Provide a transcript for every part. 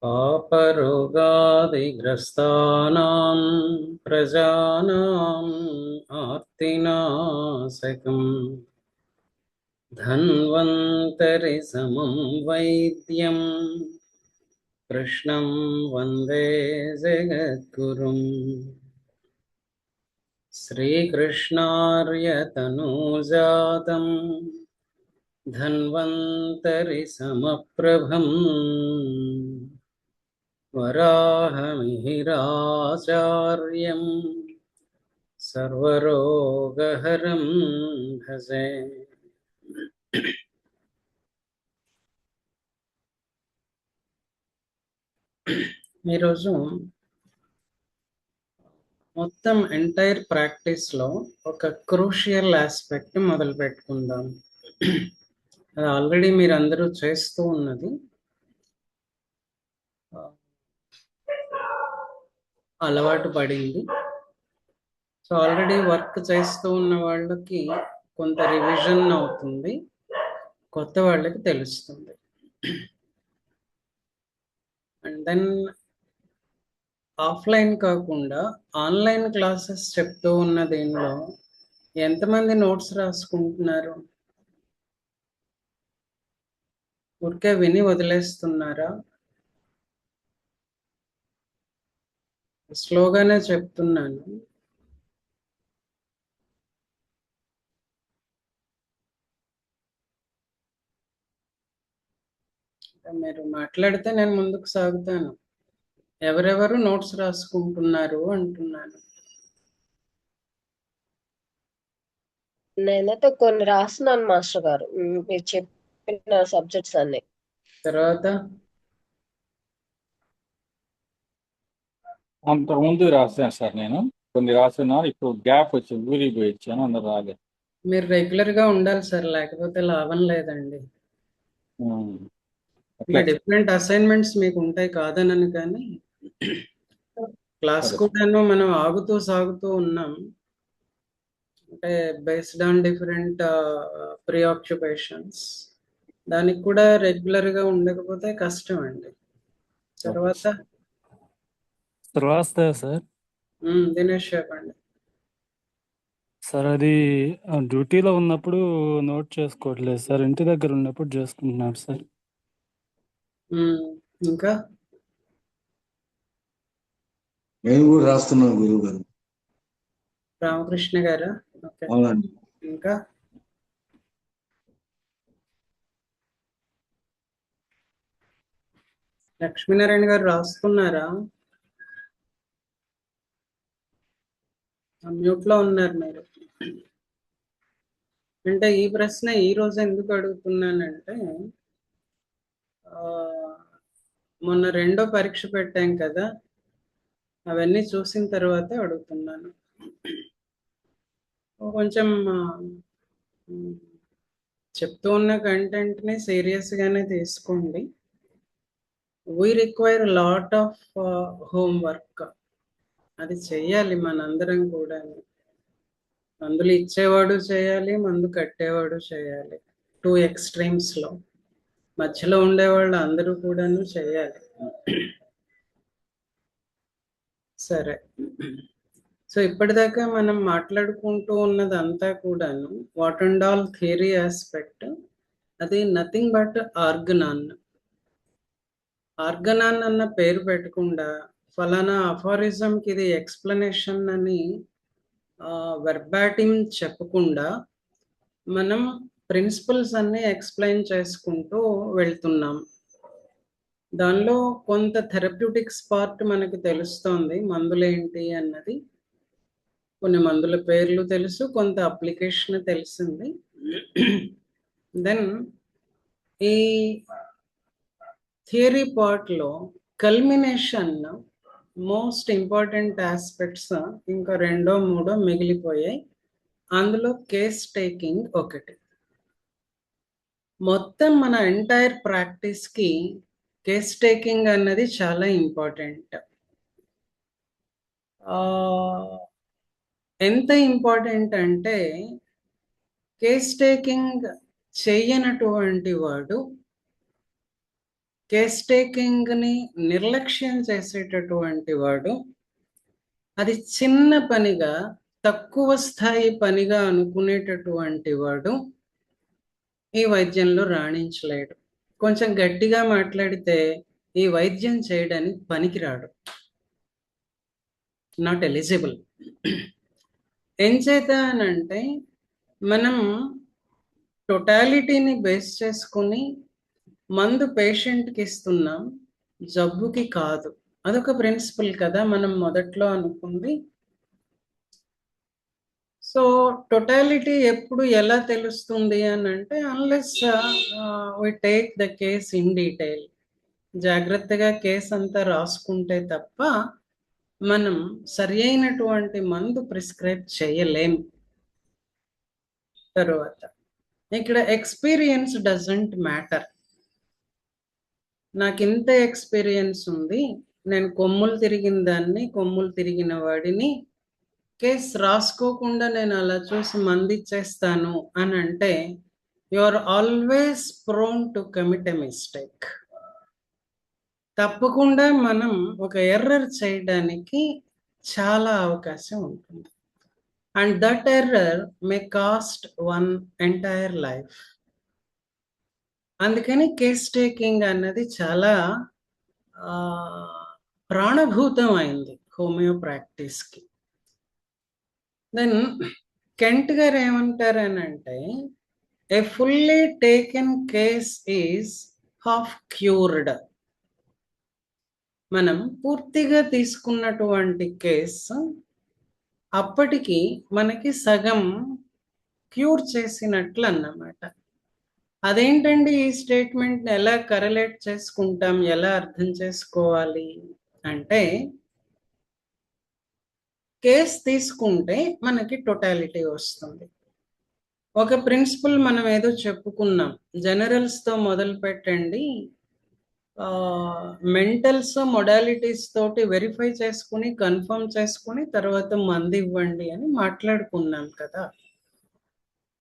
पापरोगादिग्रस्तानां प्रजानाम् आर्तिनाशकम् धन्वन्तरि समं वैद्यं कृष्णं वन्दे जगद्गुरुम् श्रीकृष्णार्यतनूजातं धन्वन्तरि समप्रभम् वराहमिहिराचार्यं सर्वरोगहरं भजे। ఈరోజు మొత్తం ఎంటైర్ ప్రాక్టీస్లో ఒక క్రూషియల్ ఆస్పెక్ట్ మొదలు పెట్టుకుందాం. అది ఆల్రెడీ మీరు అందరూ చేస్తూ ఉన్నది, అలవాటు పడింది. సో ఆల్రెడీ వర్క్ చేస్తూ ఉన్న వాళ్ళకి కొంత రివిజన్ అవుతుంది, కొత్త వాళ్ళకి తెలుస్తుంది. అండ్ దెన్ ఆఫ్లైన్ కాకుండా ఆన్లైన్ క్లాసెస్ చెప్తూ ఉన్న దీనిలో ఎంతమంది నోట్స్ రాసుకుంటున్నారు? ఊరికే విని వదిలేస్తున్నారా? స్లోగానే చెప్తున్నాను. మీరు మాట్లాడితే నేను ముందుకు సాగుతాను. ఎవరెవరు నోట్స్ రాసుకుంటున్నారు అంటున్నాను. నేనైతే కొన్ని రాస్తున్నాను మాస్టర్ గారు, మీరు చెప్పిన సబ్జెక్ట్స్ అన్ని. తర్వాత అంతకుముందు రాశాను సార్, నేను కొన్ని రాసిన, ఇప్పుడు గ్యాప్ వచ్చింది, ఊరికి పోయి ఇచ్చాను, అందరు రాలేదు. మీరు రెగ్యులర్ గా ఉండాలి సార్, లేకపోతే లాభం లేదండి. ఇంకా డిఫరెంట్ అసైన్మెంట్స్ మీకు ఉంటాయి కాదనని, కానీ క్లాస్ కూడాను మనం ఆగుతూ సాగుతూ ఉన్నాం. అంటే based on different pre occupations. దానికి కూడా రెగ్యులర్ గా ఉండకపోతే కష్టం అండి. తర్వాత సార్ దినేష్ చెప్పండి సార్. అది డ్యూటీలో ఉన్నప్పుడు నోట్ చేసుకోవట్లేదు సార్, ఇంటి దగ్గర ఉన్నప్పుడు చేసుకుంటున్నారు సార్. ఇంకా నేను కూడా రాస్తున్నాను గురువు గారు. రామకృష్ణ గారా? ఓకే. అవునండి. ఇంకా లక్ష్మీనారాయణ గారు రాస్తున్నారా? మ్యూట్ లో ఉన్నారు మీరు. అంటే ఈ ప్రశ్న ఈ రోజు ఎందుకు అడుగుతున్నానంటే, మొన్న రెండో పరీక్ష పెట్టాం కదా, అవన్నీ చూసిన తర్వాత అడుగుతున్నాను. కొంచెం చెప్తూ ఉన్న కంటెంట్ని సీరియస్గానే తీసుకోండి. We require lot of homework. అది చెయ్యాలి మనందరం కూడా. మందులు ఇచ్చేవాడు చేయాలి, మందు కట్టేవాడు చేయాలి. 2 ఎక్స్ట్రీమ్స్లో మధ్యలో ఉండేవాళ్ళు అందరూ కూడాను చేయాలి. సరే, సో ఇప్పటిదాకా మనం మాట్లాడుకుంటూ ఉన్నదంతా కూడాను what and all theory aspect. అది నథింగ్ బట్ ఆర్గనాన్. ఆర్గనాన్ అన్న పేరు పెట్టకుండా ఫలానా అఫారిజంకి ఇది ఎక్స్ప్లెనేషన్ అని వెర్బాటిమ్ చెప్పకుండా మనం ప్రిన్సిపల్స్ అన్ని ఎక్స్ప్లెయిన్ చేసుకుంటూ వెళ్తున్నాం. దానిలో కొంత థెరప్యూటిక్స్ పార్ట్ మనకు తెలుస్తోంది, మందులేంటి అన్నది. కొన్ని మందుల పేర్లు తెలుసు, కొంత అప్లికేషన్ తెలిసింది. దెన్ ఈ థియరీ పార్ట్లో కల్మినేషన్, మోస్ట్ ఇంపార్టెంట్ ఆస్పెక్ట్స్ ఇంకా 2 3 మిగిలిపోయాయి. అందులో కేస్ టేకింగ్ ఒకటి. మొత్తం మన ఎంటైర్ ప్రాక్టీస్కి కేస్ టేకింగ్ అన్నది చాలా ఇంపార్టెంట్. ఎంత ఇంపార్టెంట్ అంటే, కేస్ టేకింగ్ చేయనటువంటి వాడు కేస్ టేకింగ్ ని నిర్లక్ష్యం చేసేటటువంటి వాడు, అది చిన్న పనిగా, తక్కువ స్థాయి పనిగా అనుకునేటటువంటి వాడు ఈ వైద్యంలో రాణించలేడు. కొంచెం గట్టిగా మాట్లాడితే ఈ వైద్యం చేయడానికి పనికిరాడు, నాట్ ఎలిజిబుల్. ఏం చేత అనంటే మనం టోటాలిటీని బేస్ చేసుకుని మందు పేషెంట్కి ఇస్తున్నాం, జబ్బుకి కాదు. అదొక ప్రిన్సిపల్ కదా మనం మొదట్లో అనుకుంది. సో టోటాలిటీ ఎప్పుడు ఎలా తెలుస్తుంది అని అంటే, unless we take the case in detail, జాగ్రత్తగా కేసు అంతా రాసుకుంటే తప్ప మనం సరి అయినటువంటి మందు ప్రిస్క్రైబ్ చేయలేం. తరువాత ఇక్కడ ఎక్స్పీరియన్స్ డజంట్ మ్యాటర్. నాకు ఇంత ఎక్స్పీరియన్స్ ఉంది, నేను కొమ్ములు తిరిగిన దాన్ని, కొమ్ములు తిరిగిన వాడిని, కేసు రాసుకోకుండా నేను అలా చూసి మంది ఇచ్చేస్తాను అని అంటే you are always prone to commit a mistake. తప్పకుండా మనం ఒక ఎర్రర్ చేయడానికి చాలా అవకాశం ఉంటుంది. And that error may cost one entire life. అందుకని కేస్ టేకింగ్ అన్నది చాలా ప్రాణభూతం అయింది హోమియో ప్రాక్టీస్కి. దెన్ కెంట్ గారు ఏమంటారనంటే, a fully taken case is half cured. మనం పూర్తిగా తీసుకున్నటువంటి కేసు అప్పటికి మనకి సగం క్యూర్ చేసినట్లు అన్నమాట. అదేంటండి ఈ స్టేట్మెంట్ని ఎలా కరెలేట్ చేసుకుంటాం, ఎలా అర్థం చేసుకోవాలి అంటే, కేస్ తీసుకుంటే మనకి టోటాలిటీ వస్తుంది. ఒక ప్రిన్సిపల్ మనం ఏదో చెప్పుకున్నాం, జనరల్స్తో మొదలు పెట్టండి, మెంటల్స్ మొడాలిటీస్ తోటి వెరిఫై చేసుకుని కన్ఫర్మ్ చేసుకుని తర్వాత మంది ఇవ్వండి అని మాట్లాడుకున్నాం కదా.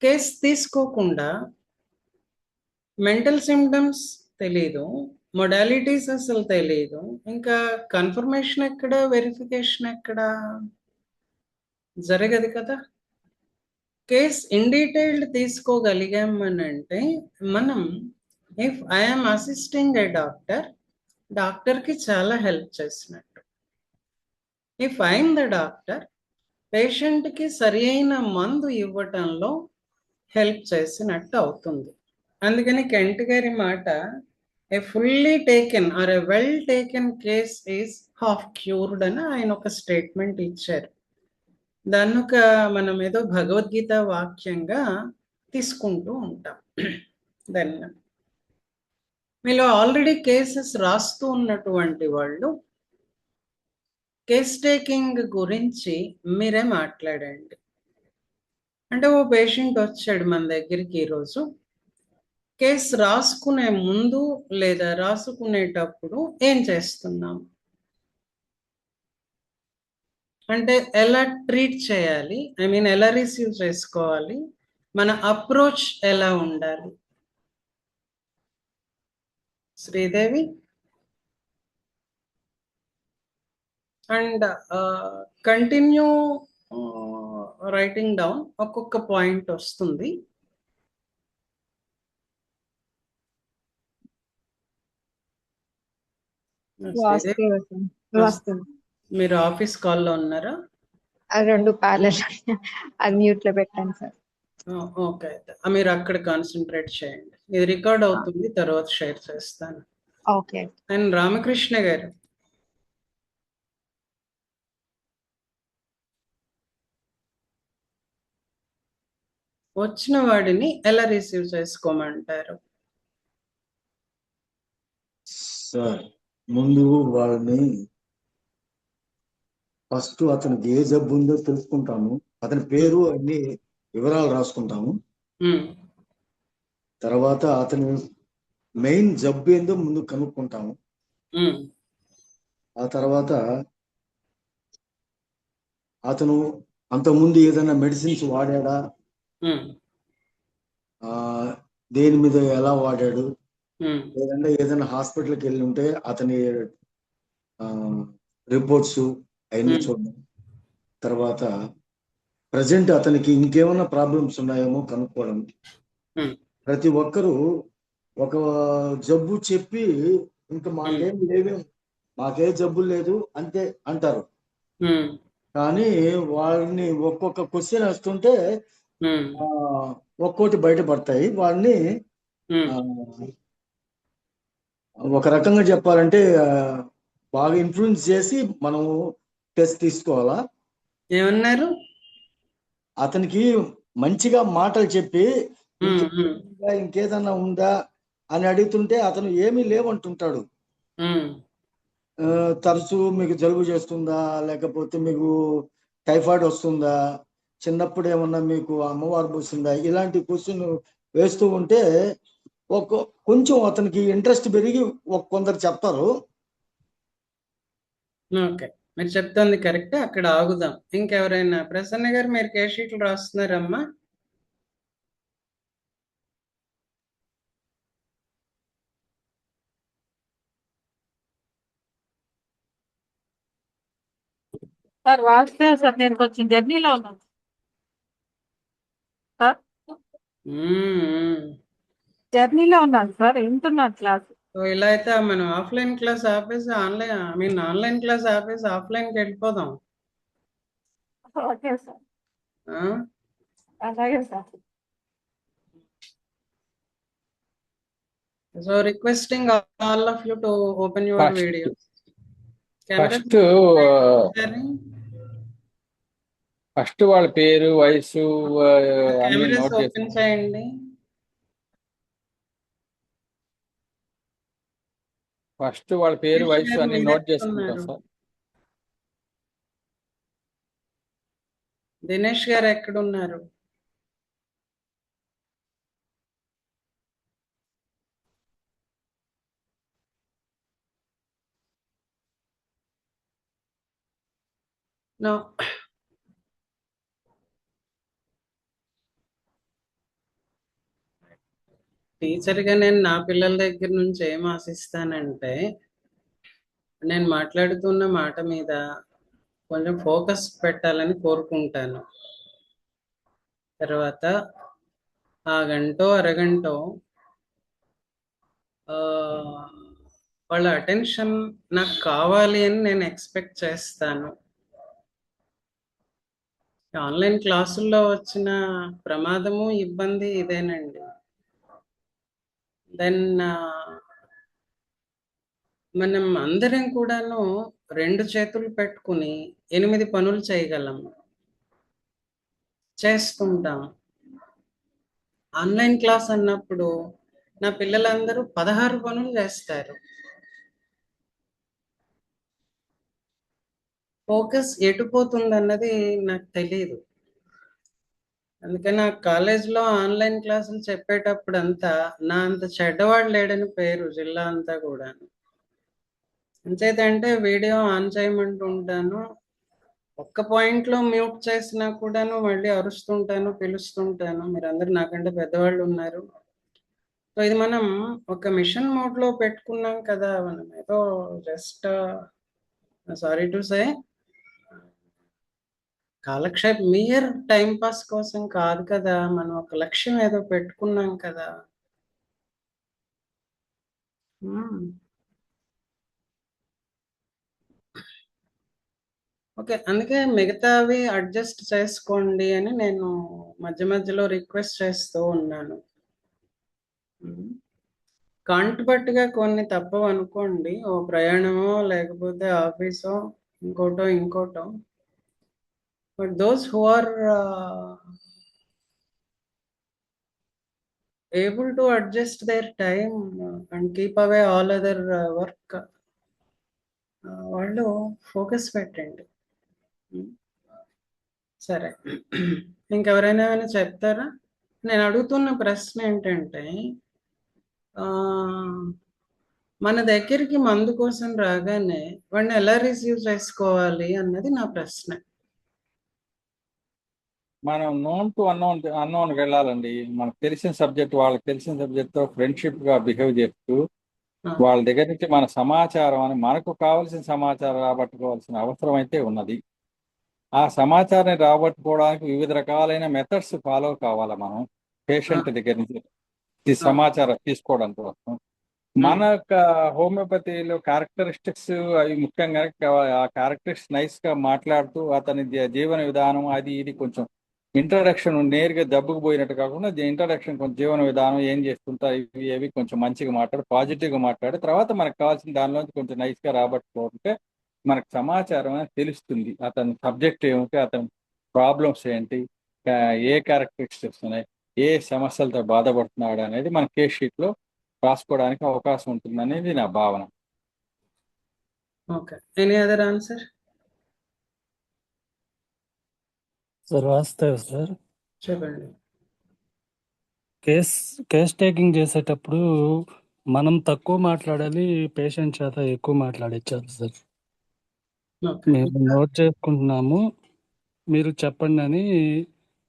కేస్ తీసుకోకుండా మెంటల్ సిమ్టమ్స్ తెలీదు, మొడాలిటీస్ అసలు తెలీదు, ఇంకా కన్ఫర్మేషన్ ఎక్కడ, వెరిఫికేషన్ ఎక్కడ, జరగదు కదా. కేస్ ఇన్ డీటెయిల్డ్ తీసుకోగలిగాం అని అంటే మనం, if I'm assisting A doctor, డాక్టర్కి చాలా హెల్ప్ చేసినట్టు. ఇఫ్ ఐఎమ్ ద డాక్టర్, పేషెంట్కి సరి అయిన మందు ఇవ్వటంలో హెల్ప్ చేసినట్టు అవుతుంది. అందుకని కెంట్ గారి మాట, a fully taken or a well taken case is half cured అని ఆయన ఒక స్టేట్మెంట్ ఇచ్చారు. దాన్ని ఒక మనం ఏదో భగవద్గీత వాక్యంగా తీసుకుంటూ ఉంటాం. దెన్ మీలో ఆల్రెడీ కేసెస్ రాస్తూ ఉన్నటువంటి వాళ్ళు కేస్ టేకింగ్ గురించి మీరే మాట్లాడండి. అంటే ఓ పేషెంట్ వచ్చాడు మన దగ్గరికి ఈరోజు, కేసు రాసుకునే ముందు లేదా రాసుకునేటప్పుడు ఏం చేస్తున్నాం అంటే, ఎలా ట్రీట్ చేయాలి, ఐ మీన్ ఎలా రిసీవ్ చేసుకోవాలి, మన అప్రోచ్ ఎలా ఉండాలి. Sridevi. And continue writing down, ఒక్కొక్క పాయింట్ వస్తుంది. మీరు ఆఫీస్ కాల్లో ఉన్నారా? రెండు ప్యారలల్ అది మ్యూట్ లో పెట్టాను సార్. ఓకే, మీరు అక్కడ కాన్సన్ట్రేట్ చేయండి. ఇది రికార్డ్ అవుతుంది, తర్వాత షేర్ చేస్తాను. ఓకే. అండ్ రామకృష్ణ గారు, వచ్చిన వాడిని ఎలా రిసీవ్ చేసుకోమంటారు? సార్, ముందు వాళ్ళని ఫస్ట్ అతనికి ఏ జబ్బు ఉందో తెలుసుకుంటాము, అతని పేరు అన్ని వివరాలు రాసుకుంటాము. తర్వాత అతని మెయిన్ జబ్బు ఏందో ముందు కనుక్కుంటాము. ఆ తర్వాత అతను అంతకుముందు ఏదైనా మెడిసిన్స్ వాడాడా, దేని మీద ఎలా వాడాడు, ఉమ్, లేదంటే ఏదైనా హాస్పిటల్కి వెళ్ళి ఉంటే అతని రిపోర్ట్స్ అవన్నీ ఉమ్, చూడడం. తర్వాత ప్రజెంట్ అతనికి ఇంకేమైనా ప్రాబ్లమ్స్ ఉన్నాయేమో కనుక్కోవడం. ఉమ్, ప్రతి ఒక్కరూ ఒక జబ్బు చెప్పి ఇంకా మాకేం లేవే, మాకే జబ్బు లేదు అంతే అంటారు. ఉమ్, కానీ వాళ్ళని ఒక్కొక్క క్వశ్చన్ వేస్తుంటే ఉమ్, ఒక్కోటి బయటపడతాయి. వాళ్ళని ఉమ్. ఆ, ఒక రకంగా చెప్పాలంటే బాగా ఇన్ఫ్లుయెన్స్ చేసి మనం టెస్ట్ తీసుకోవాలా. ఏమన్నారు? అతనికి మంచిగా మాటలు చెప్పి ఉమ్, ఉమ్, ఇంకేదన్నా ఉందా అని అడుగుతుంటే అతను ఏమీ లేవంటుంటాడు. ఉమ్, తరచూ మీకు జలుబు చేస్తుందా, లేకపోతే మీకు టైఫాయిడ్ వస్తుందా, చిన్నప్పుడు ఏమన్నా మీకు అమ్మవారు పూసిందా, ఇలాంటి క్వశ్చన్ వేస్తూ ఉంటే కొంచెం అతనికి ఇంట్రెస్ట్ పెరిగి కొందరు చెప్తారు. ఓకే, మీరు చెప్తుంది కరెక్ట్. అక్కడ ఆగుదాం. ఇంకెవరైనా? ప్రసన్న గారు, మీరు కేస్ షీట్లు రాస్తున్నారమ్మా? సార్ వాస్తే సార్ నేను కొంచెం జర్నీలో ఉన్నాను సార్. జర్నీలో ఉన్నాను సార్, వింటున్నాను క్లాస్. సో ఇలా అయితే మనం ఆఫ్లైన్ క్లాస్ ఆపేసి ఆన్లైన్ క్లాస్ ఆపేసి ఆఫ్లైన్కి వెళ్ళిపోదాం. ఓకే సార్, ఆ? అలాగే sir. So requesting all of you to open your first videos. First first వాళ్ళ పేరు, వయసు అన్ని కెమెరాస్ నోట్ ఓపెన్ చేసి చేయండి. ఫస్ట్ వాళ్ళ పేరు, దినేష్ వయసు గారు, అన్ని మీరు నోట్ ఎక్కడ చేసుకుంటాం ఉన్నారు? సార్. దినేష్ గారు ఎక్కడ ఉన్నారు? నో. టీచర్గా నేను నా పిల్లల దగ్గర నుంచి ఏం ఆశిస్తానంటే, నేను మాట్లాడుతున్న మాట మీద కొంచెం ఫోకస్ పెట్టాలని కోరుకుంటాను. తర్వాత ఆ గంటో అరగంటో వాళ్ళ అటెన్షన్ నాకు కావాలి అని నేను ఎక్స్పెక్ట్ చేస్తాను. ఆన్లైన్ క్లాసుల్లో వచ్చిన ప్రమాదము, ఇబ్బంది ఇదేనండి. దెన్ మనం అందరం కూడాను 2 చేతులు పెట్టుకుని 8 పనులు చేయగలము, చేస్తుంటాం. ఆన్లైన్ క్లాస్ అన్నప్పుడు నా పిల్లలందరూ 16 పనులు చేస్తారు. ఫోకస్ ఎటుపోతుంది అన్నది నాకు తెలియదు. అందుకని నా కాలేజ్లో ఆన్లైన్ క్లాసులు చెప్పేటప్పుడు అంతా నా అంత చెడ్డవాడు లేడని పేరు జిల్లా అంతా కూడా. అంచేతంటే వీడియో ఆన్ చేయమంటూ ఉంటాను. ఒక్క పాయింట్లో మ్యూట్ చేసినా కూడాను మళ్ళీ అరుస్తుంటాను, పిలుస్తుంటాను. మీరందరూ నాకంటే పెద్దవాళ్ళు ఉన్నారు. సో ఇది మనం ఒక మిషన్ మోడ్లో పెట్టుకున్నాం కదా. మనం ఏదో జస్ట్ సారీ టు సే కాలక్షేప్ మియర్ టైం పాస్ కోసం కాదు కదా. మనం ఒక లక్ష్యం ఏదో పెట్టుకున్నాం కదా. ఓకే, అందుకే మిగతావి అడ్జస్ట్ చేసుకోండి అని నేను మధ్య మధ్యలో రిక్వెస్ట్ చేస్తూ ఉన్నాను. కాంట్బట్టుగా కొన్ని తప్పవు అనుకోండి, ఓ ప్రయాణమో లేకపోతే ఆఫీసో ఇంకోటో. But those who are able to adjust their time and keep away all other work, వాళ్ళు ఫోకస్ పెట్టండి. సరే, ఇంకెవరైనా ఏమైనా చెప్తారా? నేను అడుగుతున్న ప్రశ్న ఏంటంటే, మన దగ్గరికి మందు కోసం రాగానే వాడిని ఎలా రిసీవ్ చేసుకోవాలి అన్నది నా ప్రశ్న. మనం నోన్ టు అన్నోన్కి వెళ్ళాలండి. మనకు తెలిసిన సబ్జెక్ట్ వాళ్ళకి తెలిసిన సబ్జెక్ట్తో ఫ్రెండ్షిప్గా బిహేవ్ చేస్తూ ఆ, వాళ్ళ దగ్గర నుంచి మన సమాచారం అని మనకు కావాల్సిన సమాచారం రాబట్టుకోవాల్సిన అవసరం అయితే ఉన్నది. ఆ సమాచారాన్ని రాబట్టుకోవడానికి వివిధ రకాలైన మెథడ్స్ ఫాలో కావాలి మనం ఆ, పేషెంట్ దగ్గర నుంచి ఈ ఆ, సమాచారం తీసుకోవడం కోసం. మన ఉమ్, యొక్క హోమియోపతిలో క్యారెక్టరిస్టిక్స్ అవి ముఖ్యంగా ఆ క్యారెక్టరిస్టిక్స్ నైస్ గా మాట్లాడుతూ అతని జీవన విధానం అది ఇది కొంచెం ఇంట్రడక్షన్ నేరుగా దెబ్బకు పోయినట్టు కాకుండా ఇంట్రడక్షన్ కొంచెం జీవన విధానం ఏం చేస్తుంటారు ఇవి ఏవి కొంచెం మంచిగా మాట్లాడి పాజిటివ్ గా మాట్లాడి తర్వాత మనకు కావాల్సిన దానిలోంచి కొంచెం నైస్ గా రాబట్టుకుంటే మనకు సమాచారం అనేది తెలుస్తుంది. అతని సబ్జెక్ట్ ఏమిటి, అతని ప్రాబ్లమ్స్ ఏంటి, ఆ, ఏ క్యారెక్టరిస్టిక్స్ ఉన్నాయి, ఏ సమస్యలతో బాధపడుతున్నాడు అనేది మన కేస్ షీట్ లో రాసుకోవడానికి అవకాశం ఉంటుంది అనేది నా భావన. Okay. Any other answer? Sir వాస్తవ సార్, చెప్పండి. కేస్ టేకింగ్ చేసేటప్పుడు మనం తక్కువ మాట్లాడాలి, పేషెంట్ చేత ఎక్కువ మాట్లాడించాలి సార్. ఓకే. మేము నోట్ చేసుకుంటున్నాము, మీరు చెప్పండి అని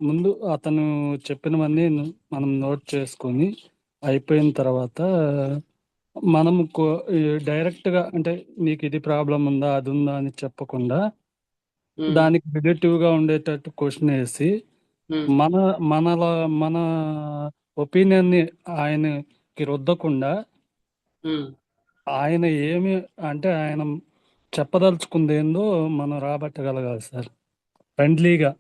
ముందు అతను చెప్పినవన్నీ మనం నోట్ చేసుకొని అయిపోయిన తర్వాత మనం డైరెక్ట్గా అంటే నీకు ఇది ప్రాబ్లం ఉందా అది ఉందా అని చెప్పకుండా ఉమ్, దానికి రిలేటివ్గా ఉండేటట్టు క్వశ్చన్ వేసి ఉమ్, మన మన ఒపీనియన్ని ఆయనకి రుద్దకుండా ఉమ్. ఆయన ఏమి అంటే ఆయన చెప్పదలుచుకుంది ఏందో మనం రాబట్టగలగాలి సార్ ఫ్రెండ్లీగా.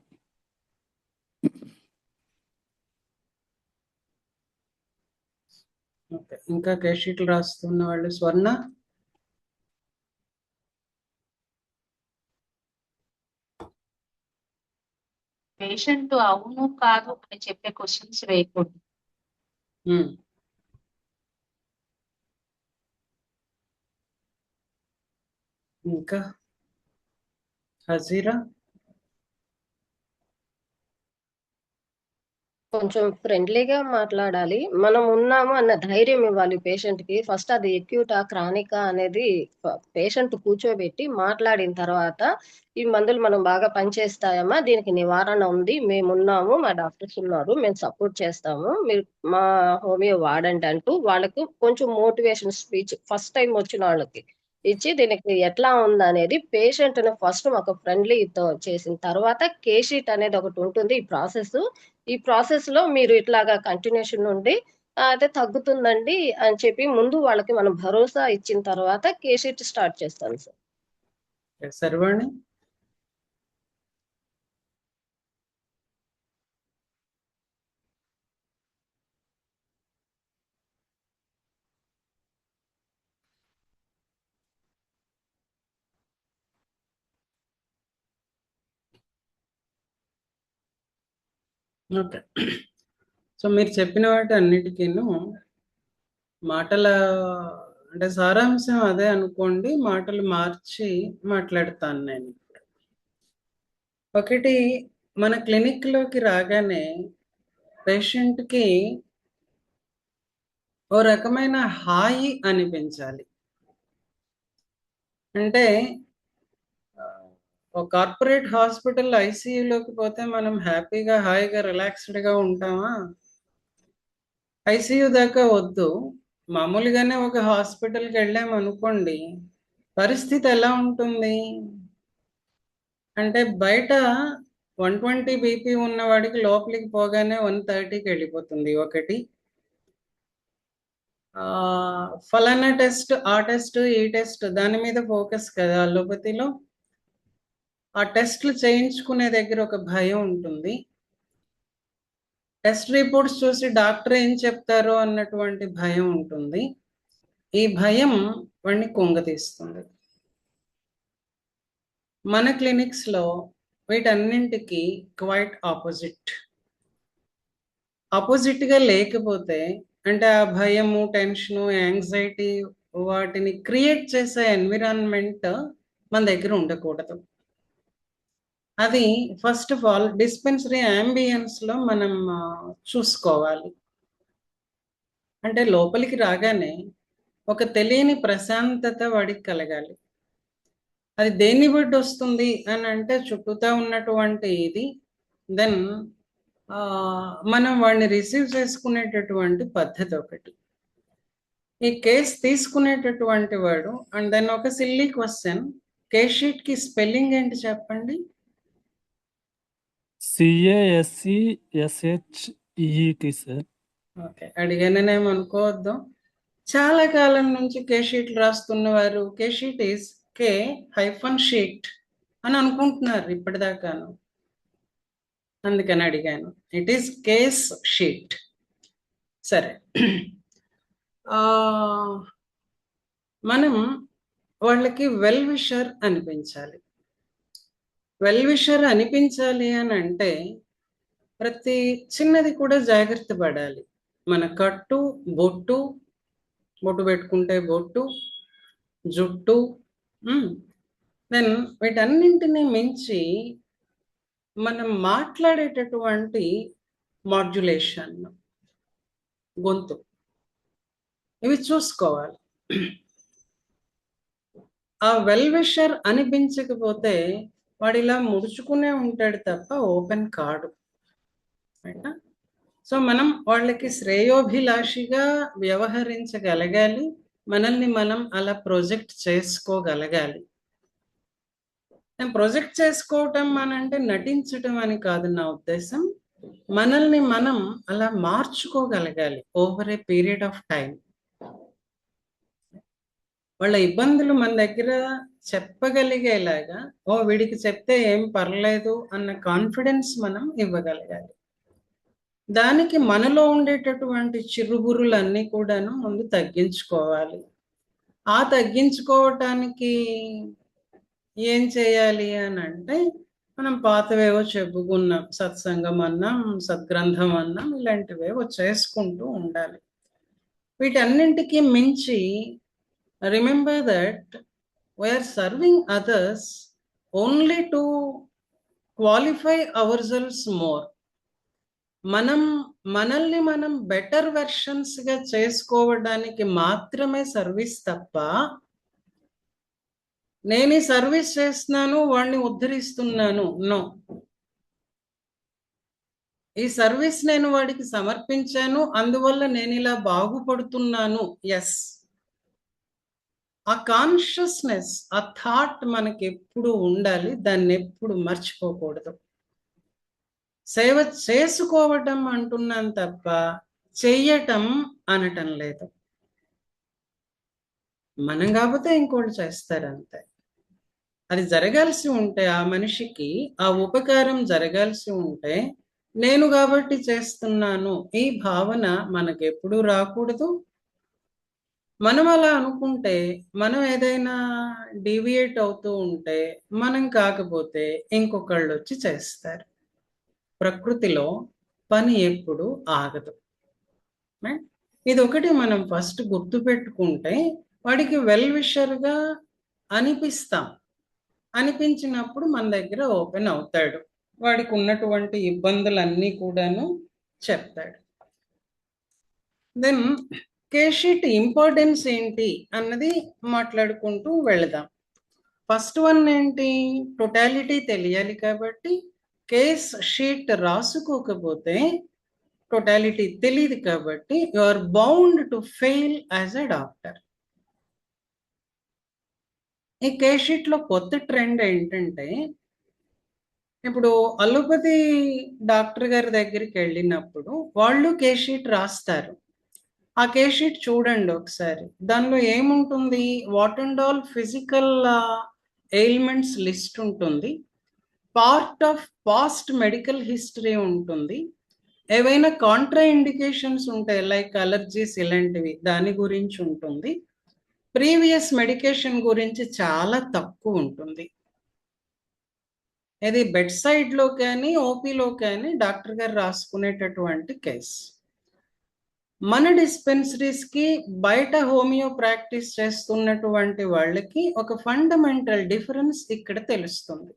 ఓకే. ఇంకా కేస్ షీట్లు రాస్తున్న వాళ్ళు స్వర్ణ. పేషెంట్ అవును కాదు అని చెప్పే క్వశ్చన్స్ వేయకూడదు. ఉమ్. ఇంకా హజీరా. కొంచెం ఫ్రెండ్లీగా మాట్లాడాలి. మనం ఉన్నాము అన్న ధైర్యం ఇవ్వాలి పేషెంట్ కి. ఫస్ట్ అది ఎక్యూటా క్రానికా అనేది పేషెంట్ కూర్చోబెట్టి మాట్లాడిన తర్వాత ఈ మందులు మనం బాగా పనిచేస్తాయమ్మా, దీనికి నివారణ ఉంది, మేమున్నాము, మా డాక్టర్స్ ఉన్నారు, మేము సపోర్ట్ చేస్తాము, మీరు మా హోమియో వాడండి అంటూ వాళ్ళకు కొంచెం మోటివేషన్ స్పీచ్ ఫస్ట్ టైం వచ్చిన వాళ్ళకి ఇచ్చి దీనికి ఎట్లా ఉంది అనేది పేషెంట్ ని ఫస్ట్ ఒక ఫ్రెండ్లీతో చేసిన తర్వాత కేషీట్ అనేది ఒకటి ఉంటుంది ఈ ప్రాసెస్ లో మీరు ఇట్లాగా కంటిన్యూషన్ ఉండి అదే తగ్గుతుందండి అని చెప్పి ముందు వాళ్ళకి మనం భరోసా ఇచ్చిన తర్వాత కేషీట్ స్టార్ట్ చేస్తాను సార్. శర్వాణి. ఓకే. సో మీరు చెప్పిన వాటి అన్నిటికీను మాటల అంటే సారాంశం అదే అనుకోండి, మాటలు మార్చి మాట్లాడతాను నేను. ఒకటి, మన క్లినిక్లోకి రాగానే పేషెంట్కి ఓ రకమైన హాయి అనిపించాలి. అంటే ఒక కార్పొరేట్ హాస్పిటల్ ఐసీయూలోకి పోతే మనం హ్యాపీగా హాయిగా రిలాక్స్డ్గా ఉంటామా? ఐసీయూ దాకా వద్దు, మామూలుగానే ఒక హాస్పిటల్కి వెళ్ళాము అనుకోండి, పరిస్థితి ఎలా ఉంటుంది అంటే బయట 120 బీపీ ఉన్నవాడికి లోపలికి పోగానే 130కి వెళ్ళిపోతుంది. ఒకటి, ఫలానా టెస్ట్, ఆ టెస్ట్, ఈ టెస్ట్ దాని మీద ఫోకస్ కదా అలోపతిలో. ఆ టెస్ట్లు చేయించుకునే దగ్గర ఒక భయం ఉంటుంది. టెస్ట్ రిపోర్ట్స్ చూసి డాక్టర్ ఏం చెప్తారో అన్నటువంటి భయం ఉంటుంది. ఈ భయం వాడిని కుంగతీస్తుంది. మన క్లినిక్స్లో వీటన్నింటికి క్వైట్ ఆపోజిట్గా లేకపోతే, అంటే ఆ భయము, టెన్షను, యాంగ్జైటీ వాటిని క్రియేట్ చేసే ఎన్విరాన్మెంట్ మన దగ్గర ఉండకూడదు. అది ఫస్ట్ ఆఫ్ ఆల్ డిస్పెన్సరీ అంబియన్స్లో మనం చూసుకోవాలి. అంటే లోపలికి రాగానే ఒక తెలియని ప్రశాంతత వాడికి కలగాలి. అది దేన్ని బట్టి వస్తుంది అని అంటే చుట్టూతా ఉన్నటువంటి ఇది దెన్ మనం వాడిని రిసీవ్ చేసుకునేటటువంటి పద్ధతి ఒకటి. ఈ కేస్ తీసుకునేటటువంటి వాడు అండ్ దెన్ ఒక సిల్లీ క్వశ్చన్, కేస్ షీట్ కి స్పెల్లింగ్ ఏంటి చెప్పండి? CASESHEET sir. ఓకే, అడిగానేమో అనుకోవద్దు. చాలా కాలం నుంచి కేస్ షీట్లు రాస్తున్న వారు కేస్ షీట్ ఈస్ K-షీట్ అని అనుకుంటున్నారు ఇప్పటిదాకాను, అందుకని అడిగాను. It is case sheet. సరే, మనం వాళ్ళకి వెల్ విషర్ అనిపించాలి. వెల్ విషర్ అనిపించాలి అని అంటే ప్రతి చిన్నది కూడా జాగ్రత్త పడాలి. మన కట్టు, బొట్టు పెట్టుకుంటే బొట్టు, జుట్టు, దెన్ వీటన్నింటినీ మించి మనం మాట్లాడేటటువంటి మాడ్యులేషన్, గొంతు, ఇవి చూసుకోవాలి. ఆ వెల్ విషర్ అనిపించకపోతే వాడు ఇలా ముడుచుకునే ఉంటాడు తప్ప ఓపెన్ కాడు. సో మనం వాళ్ళకి శ్రేయోభిలాషిగా వ్యవహరించగలగాలి, మనల్ని మనం అలా ప్రొజెక్ట్ చేసుకోగలగాలి. ప్రొజెక్ట్ చేసుకోవటం అనంటే నటించటం అని కాదు నా ఉద్దేశం. మనల్ని మనం అలా మార్చుకోగలగాలి over a period of time. వాళ్ళ ఇబ్బందులు మన దగ్గర చెప్పగలిగేలాగా, ఓ వీడికి చెప్తే ఏం పర్లేదు అన్న కాన్ఫిడెన్స్ మనం ఇవ్వగలగాలి. దానికి మనలో ఉండేటటువంటి చిరుబురులన్నీ కూడాను ముందు తగ్గించుకోవాలి. ఆ తగ్గించుకోవటానికి ఏం చేయాలి అని అంటే, మనం పాతవేవో చెప్పుకున్నాం, సత్సంగం అన్నాం, సద్గ్రంథం అన్నాం, ఇలాంటివేవో చేసుకుంటూ ఉండాలి. వీటన్నింటికి మించి remember that we are serving others only to qualify our selves more. మనల్ని మనం బెటర్ వెర్షన్స్ గా చేసుకోవడానికి మాత్రమే సర్వీస్ తప్ప, నేను ఈ సర్వీస్ చేస్తున్నాను వాడిని ఉద్ధరిస్తున్నాను, నో. ఈ సర్వీస్ నేను వాడికి సమర్పించాను అందువల్ల నేను ఇలా బాగుపడుతున్నాను, ఎస్. ఆ కాన్షియస్నెస్, ఆ థాట్ మనకి ఎప్పుడు ఉండాలి, దాన్ని ఎప్పుడు మర్చిపోకూడదు. సేవ చేసుకోవటం అంటున్నాను తప్ప చెయ్యటం అనటం లేదు. మనం కాకపోతే ఇంకోటి చేస్తారంతే. అది జరగాల్సి ఉంటే, ఆ మనిషికి ఆ ఉపకారం జరగాల్సి ఉంటే, నేను కాబట్టి చేస్తున్నాను ఈ భావన మనకి ఎప్పుడూ రాకూడదు. మనం అలా అనుకుంటే, మనం ఏదైనా డీవియేట్ అవుతూ ఉంటే, మనం కాకపోతే ఇంకొకళ్ళు వచ్చి చేస్తారు. ప్రకృతిలో పని ఎప్పుడు ఆగదు. ఇది ఒకటి మనం ఫస్ట్ గుర్తు పెట్టుకుంటే, వాడికి వెల్ విషర్గా అనిపిస్తాం. అనిపించినప్పుడు మన దగ్గర ఓపెన్ అవుతాడు, వాడికి ఉన్నటువంటి ఇబ్బందులన్నీ కూడాను చెప్తాడు. దెన్ కేస్ షీట్ ఇంపార్టెన్స్ ఏంటి అన్నది మాట్లాడుకుంటూ వెళదాం. ఫస్ట్ వన్ ఏంటి? టోటాలిటీ తెలియాలి. కాబట్టి కేస్ షీట్ రాసుకోకపోతే టోటాలిటీ తెలియదు. కాబట్టి you are bound to fail as a doctor. ఈ కేస్ షీట్ లో కొత్త ట్రెండ్ ఏంటంటే, ఇప్పుడు అలోపతి డాక్టర్ గారి దగ్గరికి వెళ్ళినప్పుడు వాళ్ళు కేస్ షీట్ రాస్తారు. ఆ కేస్ షీట్ చూడండి ఒకసారి. దానిలో ఏముంటుంది? What and all physical ailments list ఉంటుంది, part of past medical history ఉంటుంది, ఏవైనా కాంట్రా ఇండికేషన్స్ ఉంటాయి లైక్ అలర్జీస్ ఇలాంటివి, దాని గురించి ఉంటుంది, ప్రీవియస్ మెడికేషన్ గురించి చాలా తక్కువ ఉంటుంది. ఇది బెడ్ సైడ్ లో కానీ ఓపీలో కానీ డాక్టర్ గారు రాసుకునేటటువంటి కేసు. మన డిస్పెన్సరీస్ కి బయట హోమియో ప్రాక్టీస్ చేస్తున్నటువంటి వాళ్ళకి ఒక ఫండమెంటల్ డిఫరెన్స్ ఇక్కడ తెలుస్తుంది.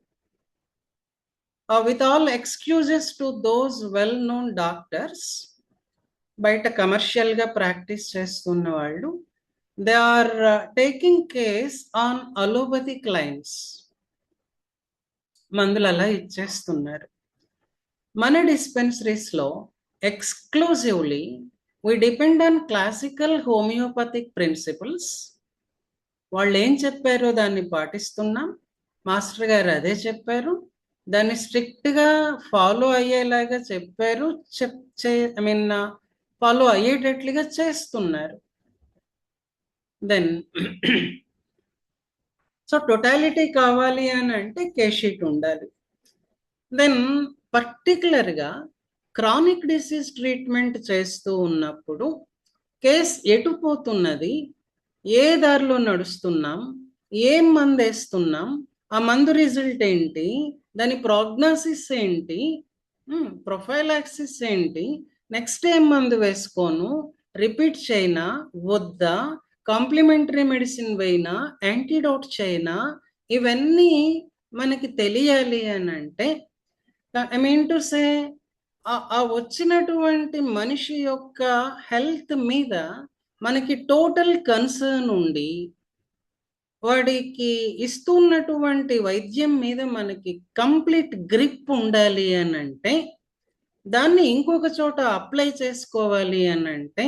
With all excuses to those well known doctors, బయట కమర్షియల్ గా ప్రాక్టీస్ చేస్తున్న వాళ్ళు, they are taking case on allopathic lines. మందులు అలా ఇచ్చేస్తున్నారు. మన డిస్పెన్సరీస్లో exclusively we depend on classical homeopathic principles. వాళ్ళు ఏం చెప్పారో దాన్ని పాటిస్తున్నాం. మాస్టర్ గారు అదే చెప్పారు, దాన్ని స్ట్రిక్ట్గా ఫాలో అయ్యేలాగా చెప్పారు, ఫాలో అయ్యేటట్లుగా చేస్తున్నారు. దెన్ సో టోటాలిటీ కావాలి అని అంటే కేస్ షీట్ ఉండాలి. దెన్ పర్టికులర్గా క్రానిక్ డిసీజ్ ట్రీట్మెంట్ చేస్తూ ఉన్నప్పుడు కేస్ ఎటు పోతున్నది, ఏ దారిలో నడుస్తున్నాం, ఏం మందు వేస్తున్నాం, ఆ మందు రిజల్ట్ ఏంటి, దాని ప్రోగ్నోసిస్ ఏంటి, ప్రొఫైలాక్సిస్ ఏంటి, నెక్స్ట్ ఏం మందు వేసుకోను, రిపీట్ చేయనా వద్దా, కాంప్లిమెంటరీ మెడిసిన్ వేయినా, యాంటీడోట్ చేయనా, ఇవన్నీ మనకి తెలియాలి అని అంటే ఐ మీన్ టు సే ఆ వచ్చినటువంటి మనిషి యొక్క హెల్త్ మీద మనకి టోటల్ కన్సర్న్ ఉండి వాడికి ఇస్తున్నటువంటి వైద్యం మీద మనకి కంప్లీట్ గ్రిప్ ఉండాలి అని అంటే, దాన్ని ఇంకొక చోట అప్లై చేసుకోవాలి అని అంటే,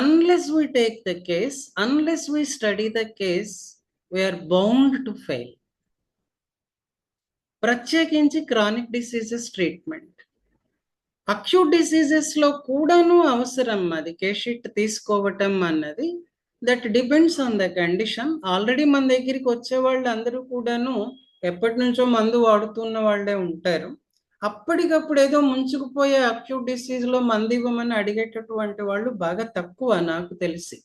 unless we take the case, unless we study the case, we are bound to fail. ప్రత్యేకించి క్రానిక్ డిసీజెస్ ట్రీట్మెంట్, అక్యూట్ డిసీజెస్లో కూడాను అవసరం అది కేస్ షీట్ తీసుకోవటం అన్నది. That depends on the condition. Already మన దగ్గరికి వచ్చే వాళ్ళు అందరూ కూడాను ఎప్పటి నుంచో మందు వాడుతున్న వాళ్ళే ఉంటారు. అప్పటికప్పుడు ఏదో ముంచుకుపోయే అక్యూట్ డిసీజ్లో మందు ఇవ్వమని అడిగేటటువంటి వాళ్ళు బాగా తక్కువ నాకు తెలిసి.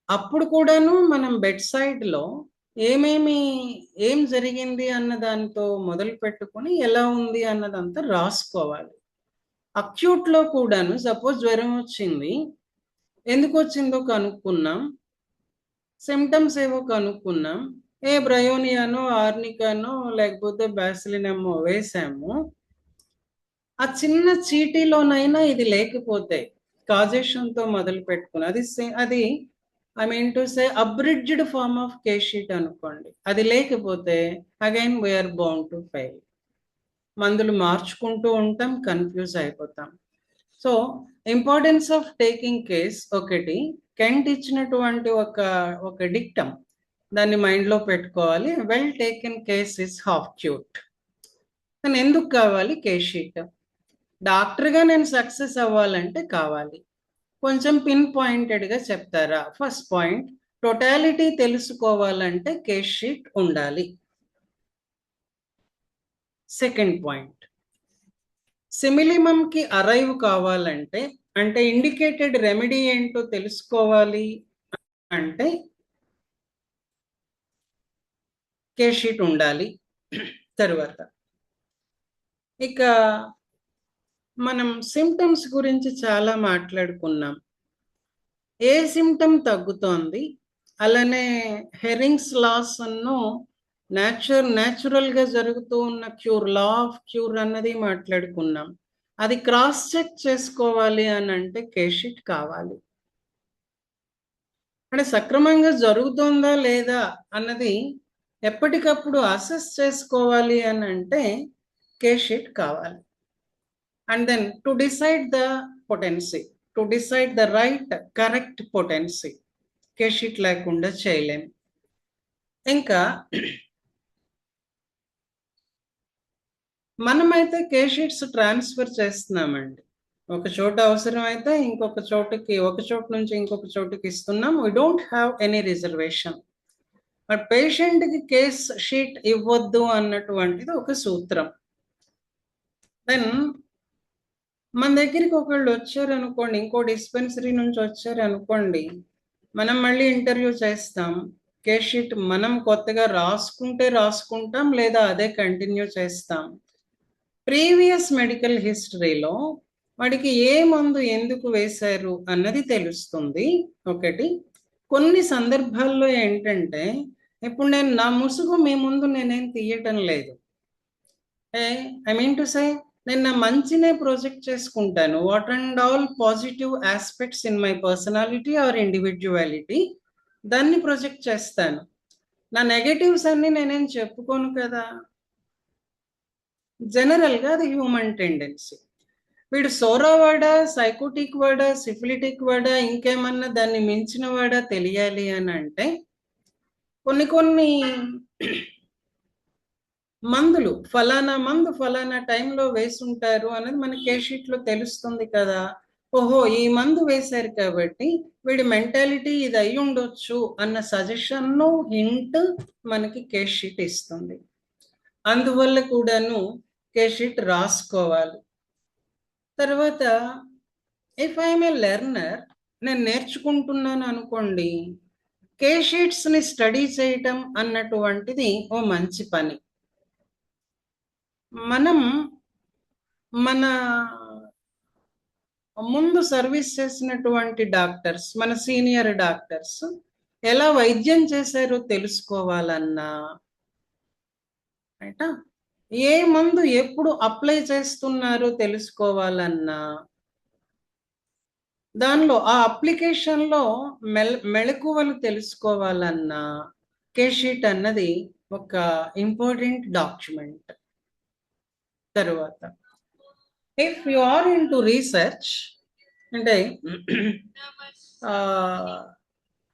అప్పుడు కూడాను మనం బెడ్ సైడ్లో ఏం జరిగింది అన్న దాంతో మొదలు పెట్టుకుని ఎలా ఉంది అన్నదంతా రాసుకోవాలి. అక్యూట్లో కూడాను సపోజ్ జ్వరం వచ్చింది, ఎందుకు వచ్చిందో కనుక్కున్నాం, సిమ్టమ్స్ ఏవో కనుక్కున్నాం, బ్రయోనియానో ఆర్నికానో లేకపోతే బ్యాసిలినమో వేసాము. ఆ చిన్న చీటీలోనైనా ఇది లేకపోతే కాజేషన్తో మొదలు పెట్టుకుని అది I mean to say abridged form of case sheet అనుకోండి. అది లేకపోతే again we are bound to fail. మందులు మార్చుకుంటూ ఉంటాం, కన్ఫ్యూజ్ అయిపోతాం. So importance of taking case ఒకటి, కెంట్ ఇచ్చినటువంటి ఒక డిక్టమ్, దాన్ని మైండ్లో పెట్టుకోవాలి. Well taken case is half cured. కానీ ఎందుకు కావాలి కేస్ షీట్? డాక్టర్గా నేను సక్సెస్ అవ్వాలంటే కావాలి. కొంచెం పిన్ పాయింటెడ్గా చెప్తారా? ఫస్ట్ పాయింట్, టోటాలిటీ తెలుసుకోవాలంటే కేస్ షీట్ ఉండాలి. సెకండ్ పాయింట్, సిమిలిమంకి అరైవ్ కావాలంటే, అంటే ఇండికేటెడ్ రెమెడీ ఏంటో తెలుసుకోవాలి అంటే కేస్ షీట్ ఉండాలి. తరువాత ఇక మనం సిమ్టమ్స్ గురించి చాలా మాట్లాడుకున్నాం. ఏ సిమ్టమ్ తగ్గుతోంది, అలానే హెరింగ్స్ లాస్ అన్నో న్యాచురల్గా జరుగుతూ ఉన్న క్యూర్, లా ఆఫ్ క్యూర్ అన్నది మాట్లాడుకున్నాం. అది క్రాస్ చెక్ చేసుకోవాలి అని అంటే కేస్ షీట్ కావాలి. అంటే సక్రమంగా జరుగుతుందా లేదా అన్నది ఎప్పటికప్పుడు అసెస్ చేసుకోవాలి అని అంటే కేస్ షీట్ కావాలి. And then to decide the potency, to decide the right correct potency, case sheet లేకుండా చేయలేం. ఇంకా మనమైతే కేస్ షీట్స్ ట్రాన్స్ఫర్ చేస్తున్నామండి. ఒక చోట అవసరమైతే ఇంకొక చోటుకి, ఒక చోట నుంచి ఇంకొక చోటుకి ఇస్తున్నాం. We don't have any reservation. But పేషెంట్కి కేస్ షీట్ ఇవ్వద్దు అన్నటువంటిది ఒక సూత్రం. దెన్ మన దగ్గరికి ఒకళ్ళు వచ్చారు అనుకోండి, ఇంకో డిస్పెన్సరీ నుంచి వచ్చారు అనుకోండి, మనం మళ్ళీ ఇంటర్వ్యూ చేస్తాం. కేస్ షీట్ మనం కొత్తగా రాసుకుంటాం, లేదా అదే కంటిన్యూ చేస్తాం. ప్రీవియస్ మెడికల్ హిస్టరీలో వాడికి ఏ మందు ఎందుకు వేశారు అన్నది తెలుస్తుంది. ఒకటి. కొన్ని సందర్భాల్లో ఏంటంటే, ఇప్పుడు నేను నా ముసుగు మీ ముందు నేనేం తీయటం లేదు. ఐ మీన్ టు సే, నేను నా మంచినే ప్రొజెక్ట్ చేసుకుంటాను. What and all positive aspects in my personality or individuality, దాన్ని ప్రొజెక్ట్ చేస్తాను. నా నెగటివ్స్ అన్ని నేనేం చెప్పుకోను కదా. జనరల్గా అది హ్యూమన్ టెండెన్సీ. వీడు సోరావాడా, సైకోటిక్ వాడా, సిఫిలిటిక్ వాడా, ఇంకేమన్నా దాన్ని మించిన వాడా తెలియాలి అని అంటే కొన్ని మందులు, ఫలానా మందు ఫలానా టైంలో వేసుంటారు అన్నది మన కేస్ షీట్లో తెలుస్తుంది కదా. ఓహో, ఈ మందు వేశారు కాబట్టి వీడి మెంటాలిటీ ఇది అయి ఉండొచ్చు అన్న సజెషన్ను, హింట్ మనకి కేస్ షీట్ ఇస్తుంది. అందువల్ల కూడాను కేస్ షీట్ రాసుకోవాలి. తర్వాత ఇఫ్ ఐఎమ్ ఏ లెర్నర్, నేను నేర్చుకుంటున్నాను అనుకోండి, కేస్ షీట్స్ని స్టడీ చేయటం అన్నటువంటిది ఓ మంచి పని. మనం మన ముందు సర్వీస్ చేసినటువంటి డాక్టర్స్, మన సీనియర్ డాక్టర్స్ ఎలా వైద్యం చేశారో తెలుసుకోవాలన్నా, రైటా, ఏ మందు ఎప్పుడు అప్లై చేస్తున్నారో తెలుసుకోవాలన్నా, దానిలో ఆ అప్లికేషన్లో మెళకువలు తెలుసుకోవాలన్నా కేస్ షీట్ అన్నది ఒక ఇంపార్టెంట్ డాక్యుమెంట్. తర్వాత if you are into research, అంటే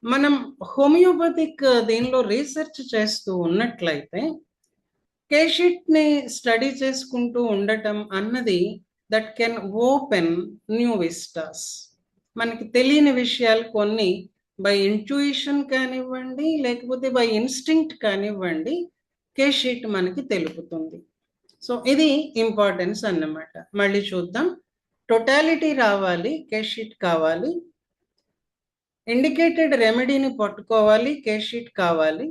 మనం హోమియోపతిక్ దీనిలో రీసెర్చ్ చేస్తూ ఉన్నట్లయితే కేస్ షీట్ని స్టడీ చేసుకుంటూ ఉండటం అన్నది that can open new Vistas. మనకి తెలియని విషయాలు కొన్ని బై ఇంట్యూయిషన్ కానివ్వండి, లేకపోతే బై ఇన్స్టింక్ట్ కానివ్వండి, కేస్ షీట్ మనకి తెలుపుతుంది. సో ఇది ఇంపార్టెన్స్ అన్నమాట. మళ్ళీ చూద్దాం. టోటాలిటీ రావాలి, కేస్ షీట్ కావాలి. ఇండికేటెడ్ రెమెడీని పట్టుకోవాలి, కేస్ షీట్ కావాలి.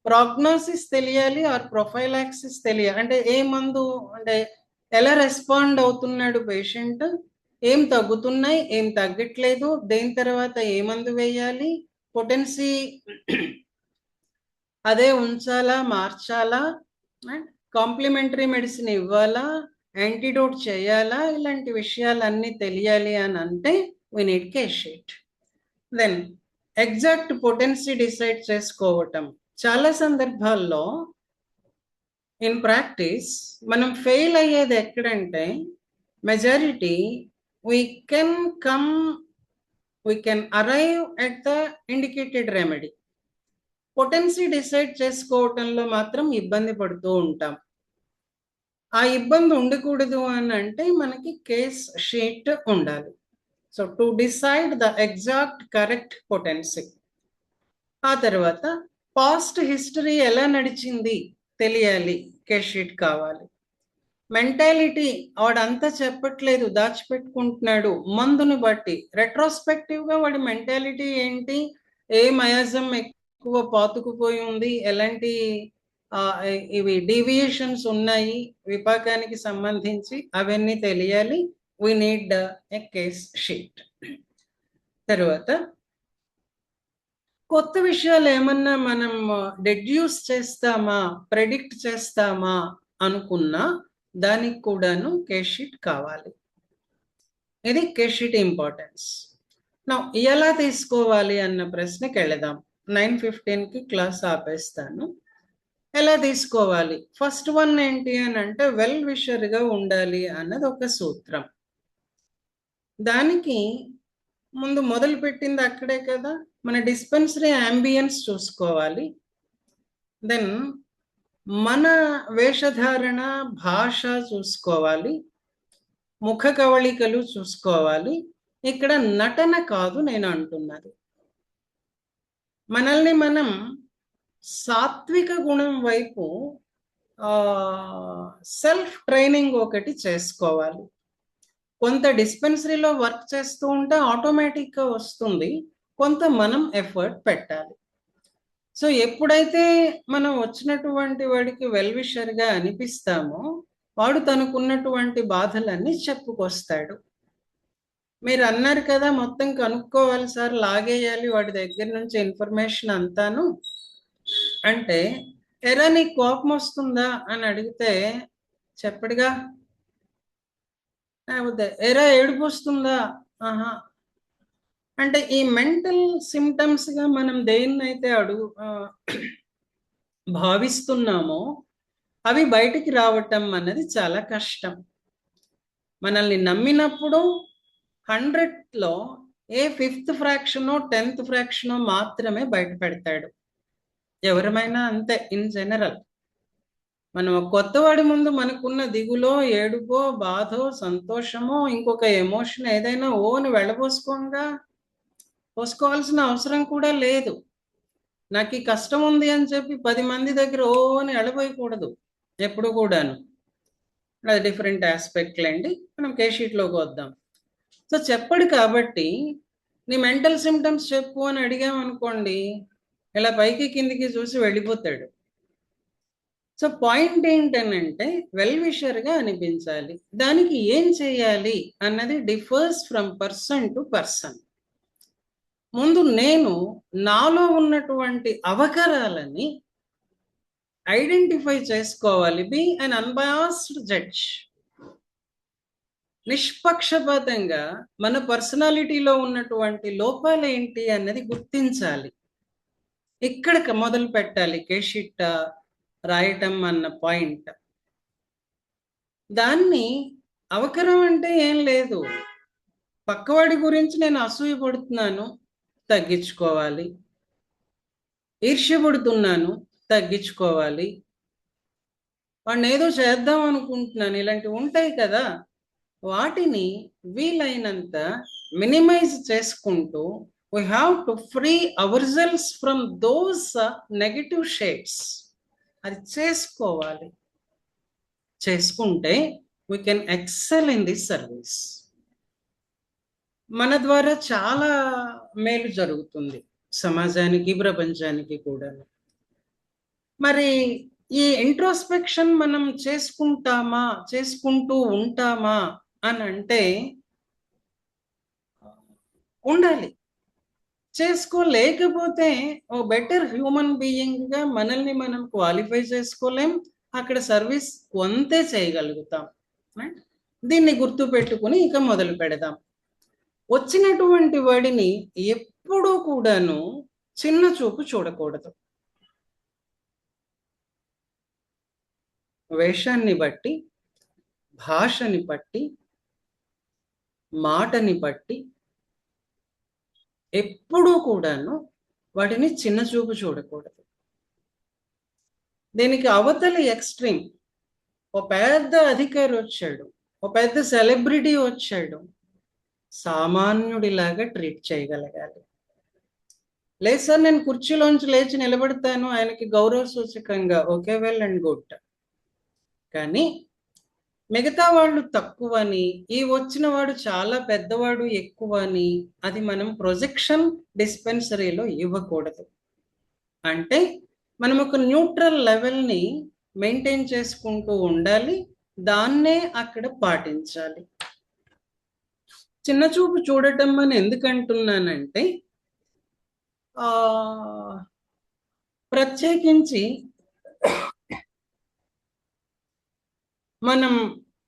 ప్రోగ్నోసిస్ తెలియాలి, ఆర్ ప్రొఫైలాక్సిస్ తెలియాలి. అంటే ఏ మందు, అంటే ఎలా రెస్పాండ్ అవుతున్నాడు పేషెంట్, ఏం తగ్గుతున్నాయి, ఏం తగ్గట్లేదు, దేని తర్వాత ఏ మందు వేయాలి, పొటెన్సీ అదే ఉంచాలా, మార్చాలా, కాంప్లిమెంటరీ మెడిసిన్ ఇవ్వాలా, యాంటీడోట్ చేయాలా, ఇలాంటి విషయాలన్నీ తెలియాలి అని అంటే we need case sheet. Then exact potency decide చేసుకోవటం. చాలా సందర్భాల్లో ఇన్ ప్రాక్టీస్ మనం ఫెయిల్ అయ్యేది ఎక్కడంటే, majority we can arrive at the indicated remedy. Potency decide చేసుకోవటంలో మాత్రం ఇబ్బంది పడుతూ ఉంటాం. ఆ ఇబ్బంది ఉండకూడదు అని అంటే మనకి కేస్ షీట్ ఉండాలి. So to decide the exact correct potency. ఆ తర్వాత పాస్ట్ హిస్టరీ ఎలా నడిచింది తెలియాలి, కేస్ షీట్ కావాలి. మెంటాలిటీ, వాడంతా చెప్పట్లేదు, దాచిపెట్టుకుంటున్నాడు, మందుని బట్టి రెట్రోస్పెక్టివ్గా వాడి మెంటాలిటీ ఏంటి, ఏ మయాజం ఎక్కువ పాతుకుపోయి ఉంది, ఎలాంటి ఇవి డీవియేషన్స్ ఉన్నాయి విపాకానికి సంబంధించి, అవన్నీ తెలియాలి. We need a case sheet. తర్వాత కొత్త విషయాలు ఏమన్నా మనం డెడ్యూస్ చేస్తామా, ప్రెడిక్ట్ చేస్తామా అనుకున్నా దానికి కూడాను కేస్ షీట్ కావాలి. ఇది కేస్ షీట్ ఇంపార్టెన్స్. నా ఎలా తీసుకోవాలి అన్న ప్రశ్నకి వెళదాం. 9:15కి క్లాస్ ఆపేస్తాను. ఎలా తీసుకోవాలి? ఫస్ట్ వన్ ఏంటి అని అంటే వెల్ విషర్గా ఉండాలి అన్నది ఒక సూత్రం. దానికి ముందు మొదలు పెట్టింది అక్కడే కదా, మన డిస్పెన్సరీ అంబియన్స్ చూసుకోవాలి. దెన్ మన వేషధారణ, భాష చూసుకోవాలి, ముఖ కవళికలు చూసుకోవాలి. ఇక్కడ నటన కాదు నేను అంటున్నది. మనల్ని మనం సాత్విక గుణం వైపు సెల్ఫ్ ట్రైనింగ్ ఒకటి చేసుకోవాలి. కొంత డిస్పెన్సరీలో వర్క్ చేస్తూ ఉంటే ఆటోమేటిక్గా వస్తుంది, కొంత మనం ఎఫర్ట్ పెట్టాలి. సో ఎప్పుడైతే మనం వచ్చినటువంటి వాడికి వెల్ విషర్గా అనిపిస్తామో వాడు తనకున్నటువంటి బాధలన్నీ చెప్పుకొస్తాడు. మీరు అన్నారు కదా మొత్తం కనుక్కోవాలి సార్, లాగేయాలి వాడి దగ్గర నుంచి ఇన్ఫర్మేషన్ అంతాను అంటే, ఎరా నీకు కోపం వస్తుందా అని అడిగితే చెప్పడుగా. ఎరా ఏడుపు వస్తుందా, ఆహా అంటే ఈ మెంటల్ సిమ్టమ్స్గా మనం దేన్నైతే భావిస్తున్నామో అవి బయటికి రావటం అన్నది చాలా కష్టం. మనల్ని నమ్మినప్పుడు 100లో ఏ 5th ఫ్రాక్షనో 10th ఫ్రాక్షనో మాత్రమే బయట పెడతాడు. ఎవరమైనా అంతే ఇన్ జనరల్. మనం కొత్తవాడి ముందు మనకున్న దిగులో, ఏడుపో, బాధో, సంతోషమో, ఇంకొక ఎమోషన్ ఏదైనా ఓని పోసుకోవాల్సిన అవసరం కూడా లేదు. నాకు ఈ కష్టం ఉంది అని చెప్పి 10 మంది దగ్గర ఓని ఎడబోయకూడదు ఎప్పుడు కూడాను. అది డిఫరెంట్ ఆస్పెక్ట్లు అండి. మనం కేషీట్లోకి వద్దాం. సో చెప్పడు కాబట్టి నీ మెంటల్ సిమ్టమ్స్ చెప్పు అని అడిగామనుకోండి, ఇలా పైకి కిందికి చూసి వెళ్ళిపోతాడు. సో పాయింట్ ఏంటనంటే వెల్ విషర్గా అనిపించాలి. దానికి ఏం చేయాలి అన్నది differs from person to person. ముందు నేను నాలో ఉన్నటువంటి అవకరాలని ఐడెంటిఫై చేసుకోవాలి. Be un unbiased judge. నిష్పక్షపాతంగా మన పర్సనాలిటీలో ఉన్నటువంటి లోపాలు ఏంటి అన్నది గుర్తించాలి. ఇక్కడ మొదలు పెట్టాలి కేషీట్ రాయటం అన్న పాయింట్. దాన్ని అవకరం అంటే ఏం లేదు, పక్కవాడి గురించి నేను అసూయపడుతున్నాను, తగ్గించుకోవాలి. ఈర్ష్యపడుతున్నాను, తగ్గించుకోవాలి. వాడిని ఏదో చేద్దాం అనుకుంటున్నాను, ఇలాంటివి ఉంటాయి కదా, వాటిని వీలైనంత మినిమైజ్ చేసుకుంటూ we have to free ourselves from those negative shades. అది చేసుకోవాలి. చేసుకుంటే we can excel in this service. మన ద్వారా చాలా మేలు జరుగుతుంది సమాజానికి, ప్రపంచానికి కూడా. మరి ఈ ఇంట్రోస్పెక్షన్ మనం చేసుకుంటూ ఉంటామా అని అంటే ఉండాలి. చేసుకోలేకపోతే ఓ బెటర్ హ్యూమన్ బీయింగ్గా మనల్ని మనం క్వాలిఫై చేసుకోలేం. అక్కడ సర్వీస్ కొంతే చేయగలుగుతాం. దీన్ని గుర్తు పెట్టుకుని ఇక మొదలు పెడదాం. వచ్చినటువంటి వాడిని ఎప్పుడూ కూడాను చిన్న చూపు చూడకూడదు. వేషాన్ని బట్టి, భాషని బట్టి, మాటని బట్టి ఎప్పుడూ కూడాను వాటిని చిన్న చూపు చూడకూడదు. దీనికి అవతలి ఎక్స్ట్రీమ్, ఓ పెద్ద అధికారి వచ్చాడు, ఓ పెద్ద సెలబ్రిటీ వచ్చాడు, సామాన్యుడిలాగా ట్రీట్ చేయగలగాలి. లేదు సార్ నేను కుర్చీలోంచి లేచి నిలబడతాను ఆయనకి గౌరవ సూచకంగా, ఓకే వెల్ అండ్ గుడ్. కానీ మిగతా వాళ్ళు తక్కువని, ఈ వచ్చిన వాడు చాలా పెద్దవాడు ఎక్కువని అది మనం ప్రొజెక్షన్ డిస్పెన్సరీలో ఇవ్వకూడదు. అంటే మనం ఒక న్యూట్రల్ లెవెల్ని మెయింటైన్ చేసుకుంటూ ఉండాలి. దాన్నే అక్కడ పాటించాలి. చిన్న చూపు చూడటం అని ఎందుకంటున్నానంటే ప్రత్యేకించి మనం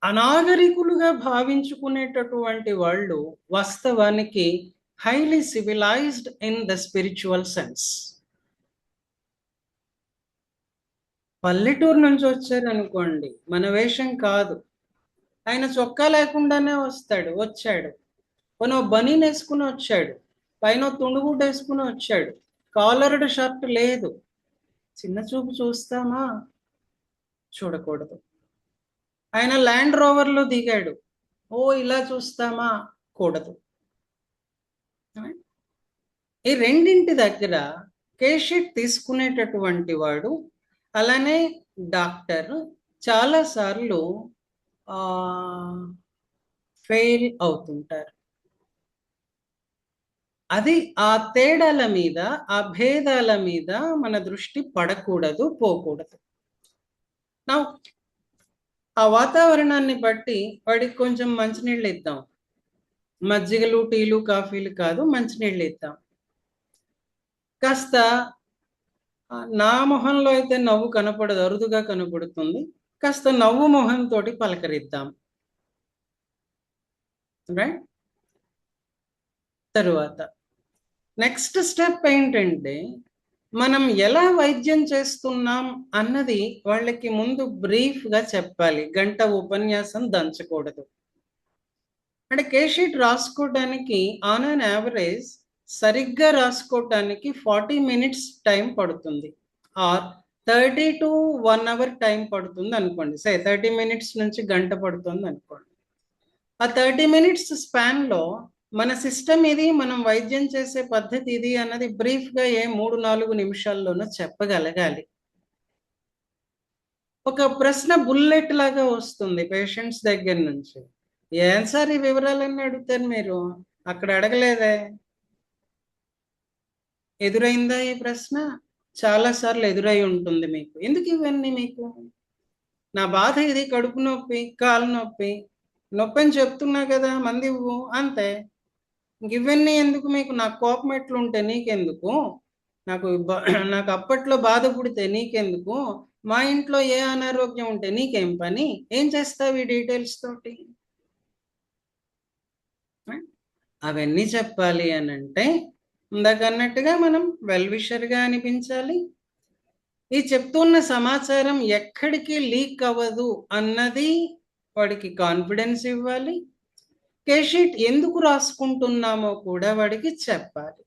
అనాగరికులుగా భావించుకునేటటువంటి వాళ్ళు వాస్తవానికి highly civilised in the spiritual sense. పల్లెటూరు నుంచి వచ్చారనుకోండి, మన వేషం కాదు, ఆయన చొక్కా లేకుండానే వచ్చాడు, కొనో బనీన్ వేసుకుని వచ్చాడు, పైన తుండుగుడ్డ వేసుకుని వచ్చాడు, కాలర్డ్ షర్ట్ లేదు, చిన్న చూపు చూస్తామా? చూడకూడదు. ఆయన ల్యాండ్ రోవర్లో దిగాడు, ఓ ఇలా చూస్తామా? కూడదు. ఈ రెండింటి దగ్గర కేషీట్ తీసుకునేటటువంటి వాడు, అలానే డాక్టర్ చాలాసార్లు ఫెయిల్ అవుతుంటారు. అది ఆ తేడాల మీద, ఆ భేదాల మీద మన దృష్టి పడకూడదు, పోకూడదు. నా ఆ వాతావరణాన్ని బట్టి వాడికి కొంచెం మంచినీళ్ళు ఇద్దాం. మజ్జిగలు, టీలు, కాఫీలు కాదు, మంచినీళ్ళు ఇద్దాం. కాస్త నా మొహంలో అయితే నవ్వు కనపడదు, అరుదుగా కనపడుతుంది, కాస్త నవ్వు మొహంతో పలకరిద్దాం. రైట్? తరువాత నెక్స్ట్ స్టెప్ ఏంటంటే మనం ఎలా వైద్యం చేస్తున్నాం అన్నది వాళ్ళకి ముందు బ్రీఫ్గా చెప్పాలి. గంట ఉపన్యాసం దంచకూడదు. అంటే కేషీట్ రాసుకోవడానికి ఆన్ అన్ యావరేజ్ సరిగ్గా రాసుకోవటానికి 40 minutes టైం పడుతుంది, ఆర్ 30 to 1 hour టైం పడుతుంది అనుకోండి. 30 minutes నుంచి గంట పడుతుంది అనుకోండి. ఆ 30 minutes స్పాన్లో మన సిస్టమ్ ఇది, మనం వైద్యం చేసే పద్ధతి ఇది అన్నది బ్రీఫ్గా 3-4 నిమిషాల్లోనూ చెప్పగలగాలి. ఒక ప్రశ్న బుల్లెట్ లాగా వస్తుంది పేషెంట్స్ దగ్గర నుంచి. ఏం సార్ ఈ వివరాలన్నీ అడుగుతారు మీరు, అక్కడ అడగలేదే? ఎదురైందా ఈ ప్రశ్న? చాలా సార్లు ఎదురై ఉంటుంది మీకు. ఎందుకు ఇవన్నీ మీకు? నా బాధ ఇది, కడుపు నొప్పి, కాలు నొప్పి, నొప్పి అని చెప్తున్నా కదా, మంది ఇవ్వు అంతే. ఇవన్నీ ఎందుకు మీకు? నాకు కోపం ఎట్లుంటే నీకెందుకు, నాకు అప్పట్లో బాధ పుడితే నీకెందుకు, మా ఇంట్లో ఏ అనారోగ్యం ఉంటే నీకేం పని, ఏం చేస్తావు ఈ డీటెయిల్స్ తోటి? అవన్నీ చెప్పాలి అని అంటే ఇందాక అన్నట్టుగా మనం వెల్ విషర్గా అనిపించాలి. ఈ చెప్తున్న సమాచారం ఎక్కడికి లీక్ అవ్వదు అన్నది వాడికి కాన్ఫిడెన్స్ ఇవ్వాలి. కేషీట్ ఎందుకు రాసుకుంటున్నామో కూడా వాడికి చెప్పాలి.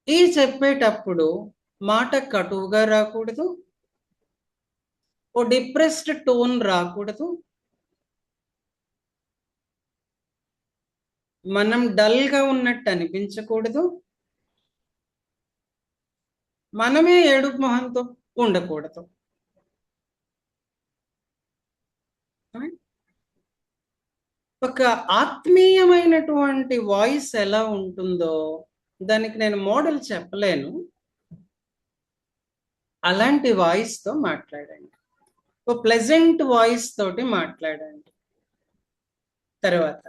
ఈ చెప్పేటప్పుడు మాట కటువుగా రాకూడదు, ఓ డిప్రెస్డ్ టోన్ రాకూడదు, మనం డల్గా ఉన్నట్టు అనిపించకూడదు, మనమే ఏడుపు మొహంతో ఉండకూడదు. ఒక ఆత్మీయమైనటువంటి వాయిస్ ఎలా ఉంటుందో దానికి నేను మోడల్ చెప్పలేను. అలాంటి వాయిస్తో మాట్లాడండి, ఓ ప్లెజెంట్ వాయిస్ తోటి మాట్లాడండి. తర్వాత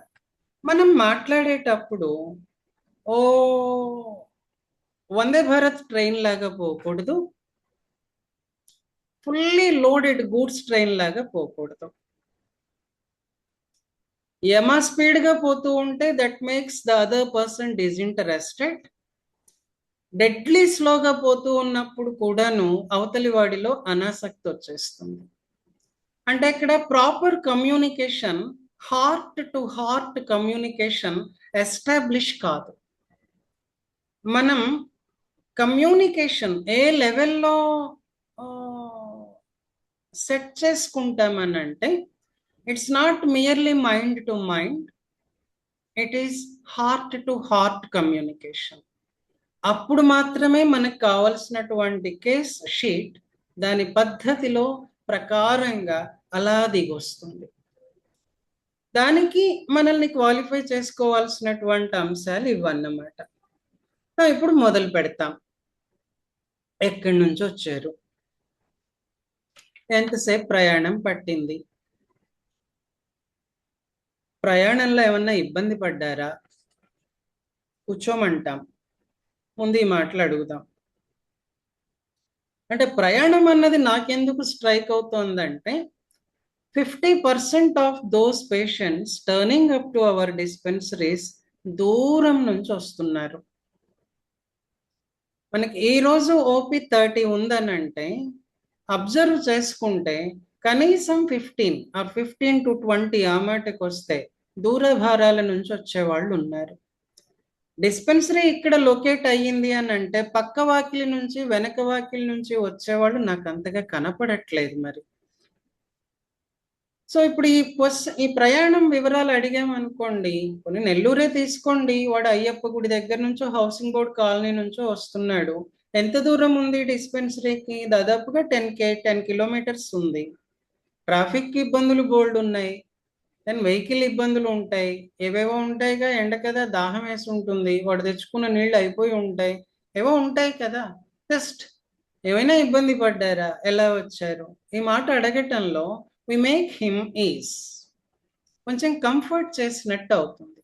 మనం మాట్లాడేటప్పుడు ఓ వందే భారత్ ట్రైన్ లాగా పోకూడదు, ఫుల్లీ లోడెడ్ గూడ్స్ ట్రైన్ లాగా పోకూడదు. యమా స్పీడ్గా పోతూ ఉంటే that makes the other person disinterested. Deadly స్లోగా పోతూ ఉన్నప్పుడు కూడాను అవతలి వాడిలో అనాసక్తి వచ్చేస్తుంది. అంటే ఇక్కడ proper communication, heart to heart communication establish కాదు. మనం కమ్యూనికేషన్ ఏ లెవెల్లో సెట్ చేసుకుంటామనంటే it's not merely mind to mind, it is heart to heart communication. అప్పుడు మాత్రమే మనకు కావలసినటువంటి కేస్ షీట్ దాని పద్ధతిలో ప్రకారంగా అలా దిగొస్తుంది. దానికి మనల్ని క్వాలిఫై చేసుకోవాల్సినటువంటి అంశాలు ఇవన్నమాట. ఇప్పుడు మొదలు పెడతాం. ఎక్కడి నుంచి వచ్చారు, ఎంతసేపు ప్రయాణం పట్టింది, ప్రయాణంలో ఏమన్నా ఇబ్బంది పడ్డారా, కూర్చోమంటాం. ముందు ఈ మాటలు అడుగుదాం. అంటే ప్రయాణం అన్నది నాకెందుకు స్ట్రైక్ అవుతోందంటే 50% of those patients turning up to our dispensaries దూరం నుంచి వస్తున్నారు. మనకి ఈరోజు ఓపీ 30 ఉందనంటే అబ్జర్వ్ చేసుకుంటే కనీసం 15 to 20 ఆ మాటకు వస్తే దూరభారాల నుంచి వచ్చేవాళ్ళు ఉన్నారు. డిస్పెన్సరీ ఇక్కడ లొకేట్ అయ్యింది అని అంటే పక్క వాకిలి నుంచి వెనక వాకిలి నుంచి వచ్చేవాళ్ళు నాకు అంతగా కనపడట్లేదు. మరి సో ఇప్పుడు ఈ ప్రయాణం వివరాలు అడిగామనుకోండి, కొన్ని నెల్లూరే తీసుకోండి, వాడు అయ్యప్ప గుడి దగ్గర నుంచో హౌసింగ్ బోర్డ్ కాలనీ నుంచో వస్తున్నాడు. ఎంత దూరం ఉంది డిస్పెన్సరీకి? దాదాపుగా 10 kilometers ఉంది. ట్రాఫిక్ ఇబ్బందులు బోల్డ్ ఉన్నాయి, దెన్ వెహికల్ ఇబ్బందులు ఉంటాయి, ఏవేవో ఉంటాయిగా. ఎండ కదా, దాహం వేసి ఉంటుంది, వాడు తెచ్చుకున్న నీళ్ళు అయిపోయి ఉంటాయి, ఏవో ఉంటాయి కదా. జస్ట్ ఏమైనా ఇబ్బంది పడ్డారా, ఎలా వచ్చారు, ఈ మాట అడగటంలో వి మేక్ హిమ్ ఈజ్ కొంచెం కంఫర్ట్ చేసినట్టు అవుతుంది.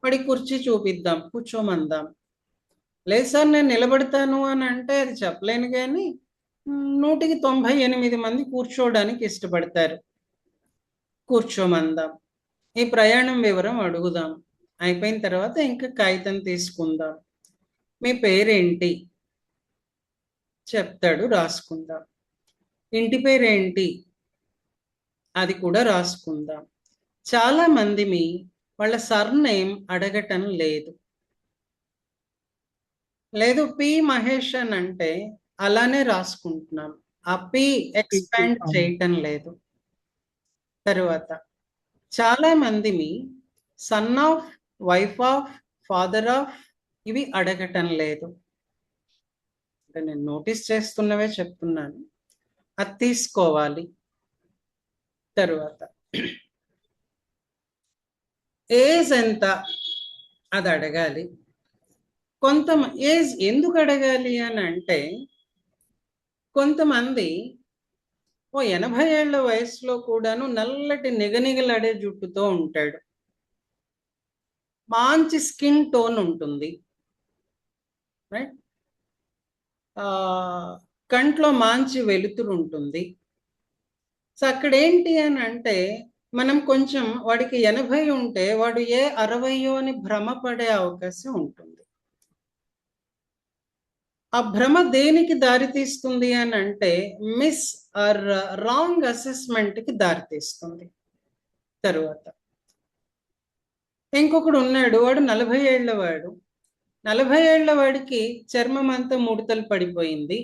వాడి కుర్చీ చూపిద్దాం, కూర్చోమందాం. లేదు సార్ నేను నిలబడతాను అని అంటే అది చెప్పలేను, కానీ 198 మంది కూర్చోవడానికి ఇష్టపడతారు. కూర్చోమందాం, ఈ ప్రయాణం వివరం అడుగుదాం. అయిపోయిన తర్వాత ఇంకా కాగితం తీసుకుందాం. మీ పేరేంటి చెప్తాడు, రాసుకుందాం. ఇంటి పేరేంటి అది కూడా రాసుకుందాం. చాలా మంది వాళ్ళ సర్నేమ్ అడగటం లేదు. పి మహేష్ అని అంటే అలానే రాసుకుంటున్నాం. ఆ పి ఎక్స్పాండ్ చేయటం లేదు. తరువాత చాలా మంది son of, wife of, father of ఇవి అడగటం లేదు. అంటే నేను నోటీస్ చేస్తున్నవే చెప్తున్నాను. అది తీసుకోవాలి. తరువాత ఏజ్ ఎంత అది అడగాలి. ఏజ్ ఎందుకు అడగాలి అని అంటే, కొంతమంది 80 ఏళ్ల వయసులో కూడాను నల్లటి నిగనిగలాడే జుట్టుతో ఉంటాడు. మంచి స్కిన్ టోన్ ఉంటుంది, రైట్? కంట్లో మంచి వెలుతురు ఉంటుంది. సో అక్కడ ఏంటి అని అంటే, మనం కొంచెం వాడికి 80 ఉంటే వాడు 60 అని భ్రమపడే అవకాశం ఉంటుంది. ఆ భ్రమ దేనికి దారితీస్తుంది అని అంటే, మిస్ ఆర్ రాంగ్ అసెస్మెంట్కి దారితీస్తుంది. తరువాత ఇంకొకడు ఉన్నాడు, వాడు 40 ఏళ్ల వాడు. 40 ఏళ్ల వాడికి చర్మం అంతా ముడతలు పడిపోయింది,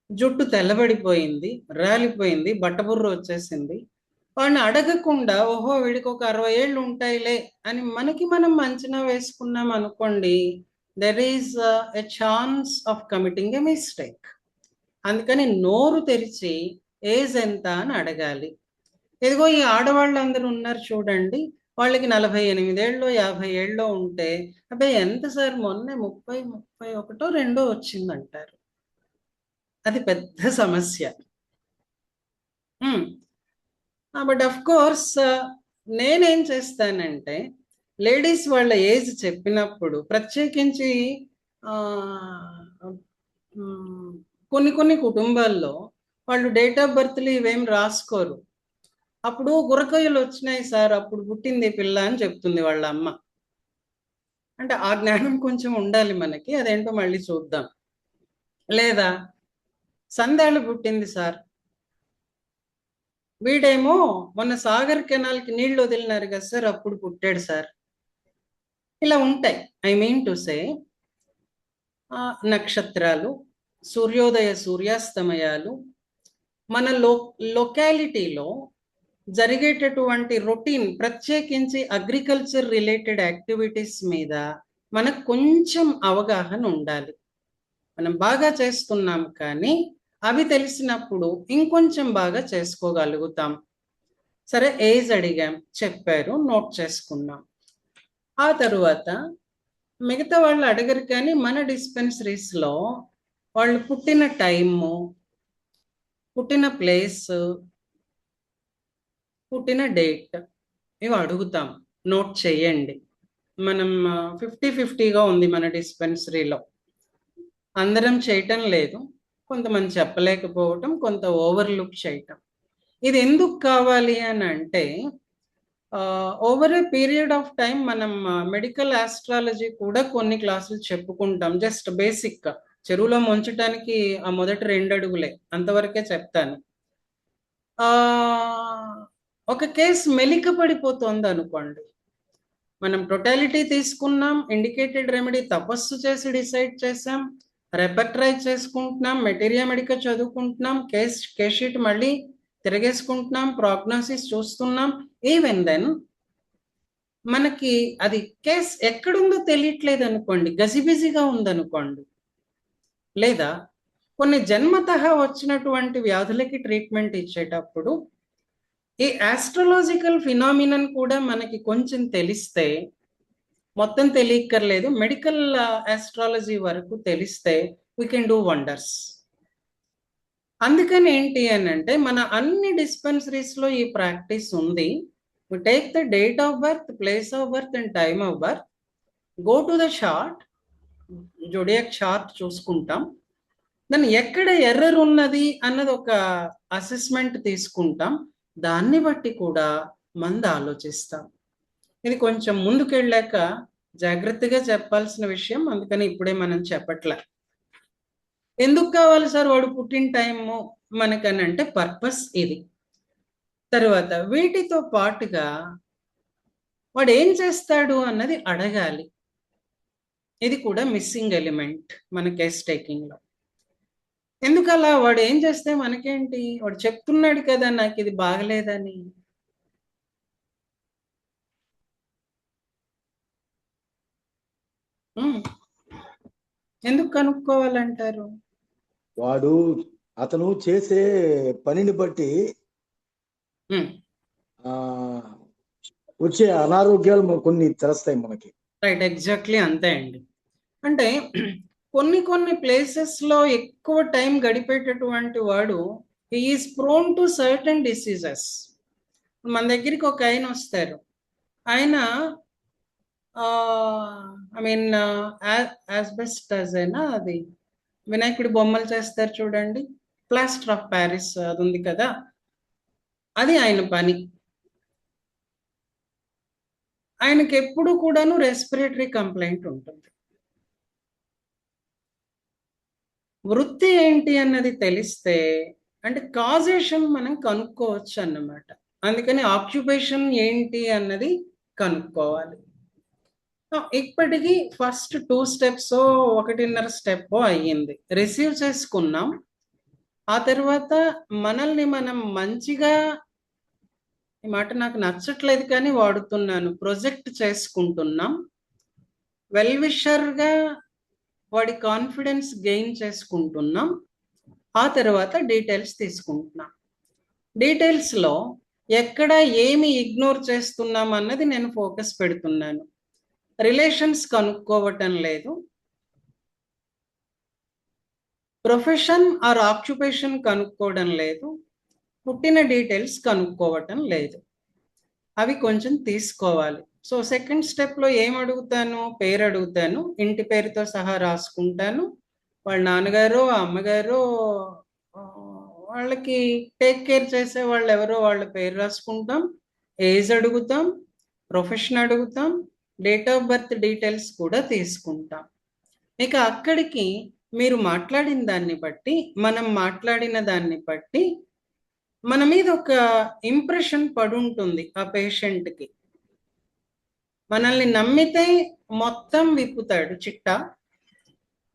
జుట్టు తెల్లబడిపోయింది, రాలిపోయింది, బట్టబుర్ర వచ్చేసింది. వాడిని అడగకుండా ఓహో వీడికి ఒక 60 ఏళ్ళు ఉంటాయిలే అని మనం అంచనా వేసుకున్నాం అనుకోండి, there is a chance of committing a mistake. అందుకని నోరు తెరిచి ఏజ్ ఎంత అని అడగాలి. ఇదిగో ఈ ఆడవాళ్ళందరూ ఉన్నారు చూడండి, వాళ్ళకి 48 ఏళ్ళో 50 ఏళ్ళో ఉంటే అబ్బాయి ఎంత సార్ మొన్నే 30, 31, 2 వచ్చిందంటారు. అది పెద్ద సమస్య. బట్ అఫ్ కోర్స్ నేనేం చేస్తానంటే, లేడీస్ వాళ్ళ ఏజ్ చెప్పినప్పుడు ప్రత్యేకించి కొన్ని కుటుంబాల్లో వాళ్ళు డేట్ ఆఫ్ బర్త్లు ఇవేం రాసుకోరు. అప్పుడు గురకొయ్యలు వచ్చినాయి సార్, అప్పుడు పుట్టింది పిల్ల అని చెప్తుంది వాళ్ళ అమ్మ. అంటే ఆ జ్ఞానం కొంచెం ఉండాలి మనకి, అదేంటో మళ్ళీ చూద్దాం. లేదా సందేళ్ళు పుట్టింది సార్, వీడేమో మొన్న సాగర్ కెనాల్కి నీళ్లు వదిలినారు కదా సార్, అప్పుడు పుట్టాడు సార్. ఇలా ఉంటాయి. ఐ మీన్ టు సే, నక్షత్రాలు, సూర్యోదయ సూర్యాస్తమయాలు, మన లొకాలిటీలో జరిగేటటువంటి రొటీన్, ప్రత్యేకించి అగ్రికల్చర్ రిలేటెడ్ యాక్టివిటీస్ మీద మనకు కొంచెం అవగాహన ఉండాలి. మనం బాగా చేస్తున్నాం కానీ అవి తెలిసినప్పుడు ఇంకొంచెం బాగా చేసుకోగలుగుతాం. సరే, ఏజ్ అడిగాం, చెప్పారు, నోట్ చేసుకున్నాం. ఆ తరువాత మిగతా వాళ్ళు అడగరు కానీ మన డిస్పెన్సరీస్లో వాళ్ళు పుట్టిన టైము, పుట్టిన ప్లేస్, పుట్టిన డేట్ ఇవి అడుగుతాం. నోట్ చేయండి. మనం 50-50గా ఉంది మన డిస్పెన్సరీలో. అందరం చేయటం లేదు, కొంతమంది చెప్పలేకపోవటం, కొంత ఓవర్లుక్ చేయటం. ఇది ఎందుకు కావాలి అని అంటే, over a period of time మనం మెడికల్ ఆస్ట్రాలజీ కూడా కొన్ని క్లాసులు చెప్పుకుంటాం. జస్ట్ బేసిక్గా చెరువులో ముంచటానికి ఆ మొదటి 2 అడుగులే, అంతవరకే చెప్తాను. ఒక కేసు మెలిక పడిపోతుంది అనుకోండి, మనం టోటాలిటీ తీసుకున్నాం, ఇండికేటెడ్ రెమెడీ తపస్సు చేసి డిసైడ్ చేసాం, రెపర్టరైజ్ చేసుకుంటున్నాం, మెటీరియా మెడికా చదువుకుంటున్నాం, కేస్ షీట్ మళ్ళీ తిరగేసుకుంటున్నాం, ప్రోగ్నోసిస్ చూస్తున్నాం. ఈవెన్ దెన్ మనకి అది కేస్ ఎక్కడుందో తెలియట్లేదు అనుకోండి, గజిబిజిగా ఉందనుకోండి, లేదా కొన్ని జన్మతః వచ్చినటువంటి వ్యాధులకి ట్రీట్మెంట్ ఇచ్చేటప్పుడు ఈ ఆస్ట్రాలజికల్ ఫినామినన్ కూడా మనకి కొంచెం తెలిస్తే, మొత్తం తెలియక్కర్లేదు, మెడికల్ ఆస్ట్రాలజీ వరకు తెలిస్తే వీ కెన్ డూ వండర్స్. అందుకని ఏంటి అని అంటే, మన అన్ని డిస్పెన్సరీస్లో ఈ ప్రాక్టీస్ ఉంది. We take the date of birth, place of birth and time of birth, go to the chart, zodiac chart చూసుకుంటాం, దాన్ని ఎక్కడ ఎర్రర్ ఉన్నది అన్నది ఒక అసెస్మెంట్ తీసుకుంటాం, దాన్ని బట్టి కూడా మంది ఆలోచిస్తాం. ఇది కొంచెం ముందుకెళ్ళాక జాగ్రత్తగా చెప్పాల్సిన విషయం, అందుకని ఇప్పుడే మనం చెప్పట్లే. ఎందుకు కావాలి సార్ వాడు పుట్టిన టైము మనకని అంటే పర్పస్ ఇది. తర్వాత వీటితో పాటుగా వాడు ఏం చేస్తాడు అన్నది అడగాలి. ఇది కూడా మిస్సింగ్ ఎలిమెంట్ మన కేస్ టేకింగ్ లో. ఎందుకలా? వాడు ఏం చేస్తే మనకేంటి? వాడు చెప్తున్నాడు కదా నాకు ఇది బాగలేదని. ఎందుకు కనుక్కోవాలంటారు? అతను చేసే పనిని బట్టి వచ్చే అనారోగ్యాలు కొన్ని తెలుస్తాయి మనకి. రైట్, ఎగ్జాక్ట్లీ అంతే అండి. అంటే కొన్ని ప్లేసెస్ లో ఎక్కువ టైం గడిపేటటువంటి వాడు is prone to certain diseases. మన దగ్గరికి ఒక ఆయన వస్తారు, ఆయన ఐ మీన్ యాస్బెస్టాస్ అయినా, అది వినాయకుడి బొమ్మలు చేస్తారు చూడండి, ప్లాస్టర్ ఆఫ్ ప్యారిస్ అది ఉంది కదా, అది ఆయన పని. ఆయనకి ఎప్పుడు కూడాను రెస్పిరేటరీ కంప్లైంట్ ఉంటుంది. వృత్తి ఏంటి అన్నది తెలిస్తే అంటే కాజేషన్ మనం కనుక్కోవచ్చు అన్నమాట. అందుకని ఆక్యుపేషన్ ఏంటి అన్నది కనుక్కోవాలి. ఇప్పటికీ ఫస్ట్ 2 steps 1.5 step అయ్యింది. రిసీవ్ చేసుకున్నాం. ఆ తర్వాత మనల్ని మనం మంచిగా, ఈ మాట నాకు నచ్చట్లేదు కానీ వాడుతున్నాను, ప్రొజెక్ట్ చేసుకుంటున్నాం. వెల్ విషర్గా వాడి కాన్ఫిడెన్స్ గెయిన్ చేసుకుంటున్నాం. ఆ తర్వాత డీటెయిల్స్ తీసుకుంటున్నాం. డీటెయిల్స్లో ఎక్కడ ఏమి ఇగ్నోర్ చేస్తున్నాం అన్నది నేను ఫోకస్ పెడుతున్నాను. రిలేషన్స్ కనుక్కోవటం లేదు, ప్రొఫెషన్ ఆర్ ఆక్యుపేషన్ కనుక్కోవడం లేదు, పుట్టిన డీటెయిల్స్ కనుక్కోవటం లేదు. అవి కొంచెం తీసుకోవాలి. సో సెకండ్ స్టెప్లో ఏం అడుగుతాను? పేరు అడుగుతాను, ఇంటి పేరుతో సహా రాసుకుంటాను. వాళ్ళ నాన్నగారు అమ్మగారు, వాళ్ళకి టేక్ కేర్ చేసే వాళ్ళు ఎవరో వాళ్ళ పేరు రాసుకుంటాం. ఏజ్ అడుగుతాం, ప్రొఫెషన్ అడుగుతాం, డేట్ ఆఫ్ బర్త్ డీటెయిల్స్ కూడా తీసుకుంటాం. ఇక అక్కడికి మీరు మాట్లాడిన దాన్ని బట్టి, మనం మాట్లాడిన దాన్ని బట్టి మన మీద ఒక ఇంప్రెషన్ పడుంటుంది ఆ పేషెంట్కి. మనల్ని నమ్మితే మొత్తం విప్పుతాడు చిట్టా.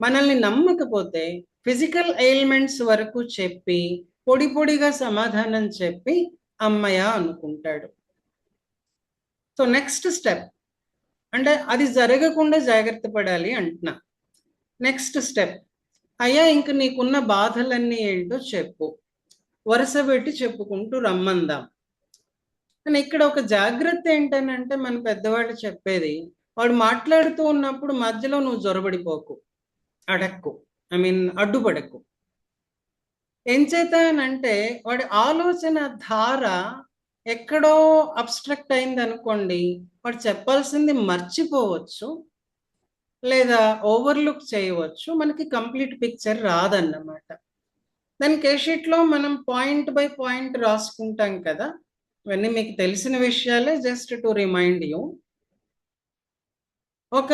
మనల్ని నమ్మకపోతే ఫిజికల్ ఎయిల్మెంట్స్ వరకు చెప్పి పొడి పొడిగా సమాధానం చెప్పి అమ్మయ్య అనుకుంటాడు. సో నెక్స్ట్ స్టెప్ అంటే అది జరగకుండా జాగ్రత్త పడాలి అంటున్నా. నెక్స్ట్ స్టెప్, అయ్యా ఇంక నీకున్న బాధలన్నీ ఏంటో చెప్పు, వరుస పెట్టి చెప్పుకుంటూ రమ్మందాం. కానీ ఇక్కడ ఒక జాగ్రత్త ఏంటనంటే మన పెద్దవాళ్ళు చెప్పేది, వాడు మాట్లాడుతూ ఉన్నప్పుడు మధ్యలో నువ్వు జొరబడిపోకు, అడక్కు, ఐ మీన్ అడ్డుపడకు. ఏం చేతానంటే వాడి ఆలోచన ధార ఎక్కడో అబ్స్ట్రక్ట్ అయింది అనుకోండి, వాడు చెప్పాల్సింది మర్చిపోవచ్చు లేదా ఓవర్లుక్ చేయవచ్చు, మనకి కంప్లీట్ పిక్చర్ రాదన్నమాట. దాని కేషీట్లో మనం పాయింట్ బై పాయింట్ రాసుకుంటాం కదా, ఇవన్నీ మీకు తెలిసిన విషయాలే, జస్ట్ టు రిమైండ్ యూ. ఒక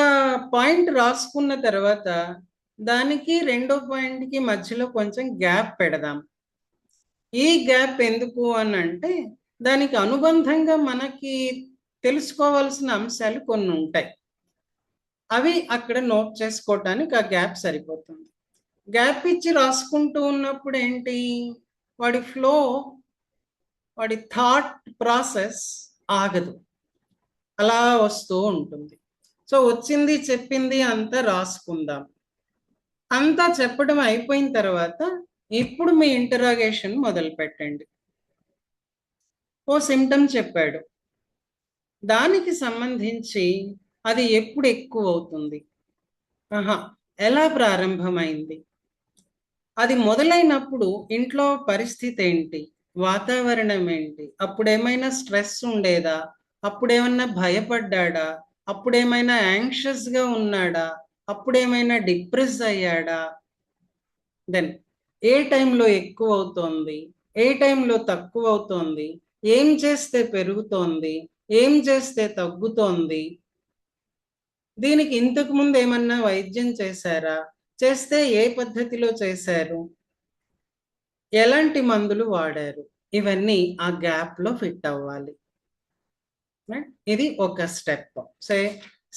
పాయింట్ రాసుకున్న తర్వాత దానికి రెండో పాయింట్కి మధ్యలో కొంచెం గ్యాప్ పెడదాం. ఈ గ్యాప్ ఎందుకు అని అంటే దానికి అనుబంధంగా మనకి తెలుసుకోవాల్సిన అంశాలు కొన్ని ఉంటాయి, అవి అక్కడ నోట్ చేసుకోవటానికి ఆ గ్యాప్ సరిపోతుంది. గ్యాప్ ఇచ్చి రాసుకుంటూ ఉన్నప్పుడు ఏంటి, వాడి ఫ్లో, వాడి థాట్ ప్రాసెస్ ఆగదు, అలా వస్తూ ఉంటుంది. సో వచ్చింది చెప్పింది అంతా రాసుకుందాం. అంతా చెప్పడం అయిపోయిన తర్వాత ఇప్పుడు మీ ఇంటరాగేషన్ మొదలు పెట్టండి. ఓ సిమ్టమ్ చెప్పాడు, దానికి సంబంధించి అది ఎప్పుడు ఎక్కువ అవుతుంది, ఎలా ప్రారంభమైంది, అది మొదలైనప్పుడు ఇంట్లో పరిస్థితి ఏంటి, వాతావరణం ఏంటి, అప్పుడేమైనా స్ట్రెస్ ఉండేదా, అప్పుడేమన్నా భయపడ్డా, అప్పుడేమైనా యాంగ్షియస్గా ఉన్నాడా, అప్పుడేమైనా డిప్రెస్ అయ్యాడా, దెన్ ఏ టైంలో ఎక్కువ అవుతోంది, ఏ టైంలో తక్కువ అవుతోంది, ఏం చేస్తే పెరుగుతోంది, ఏం చేస్తే తగ్గుతోంది, దీనికి ఇంతకు ముందు ఏమన్నా వైద్యం చేశారా, చేస్తే ఏ పద్ధతిలో చేశారు, ఎలాంటి మందులు వాడారు, ఇవన్నీ ఆ గ్యాప్ లో ఫిట్ అవ్వాలి. Right? ఇది ఒక స్టెప్.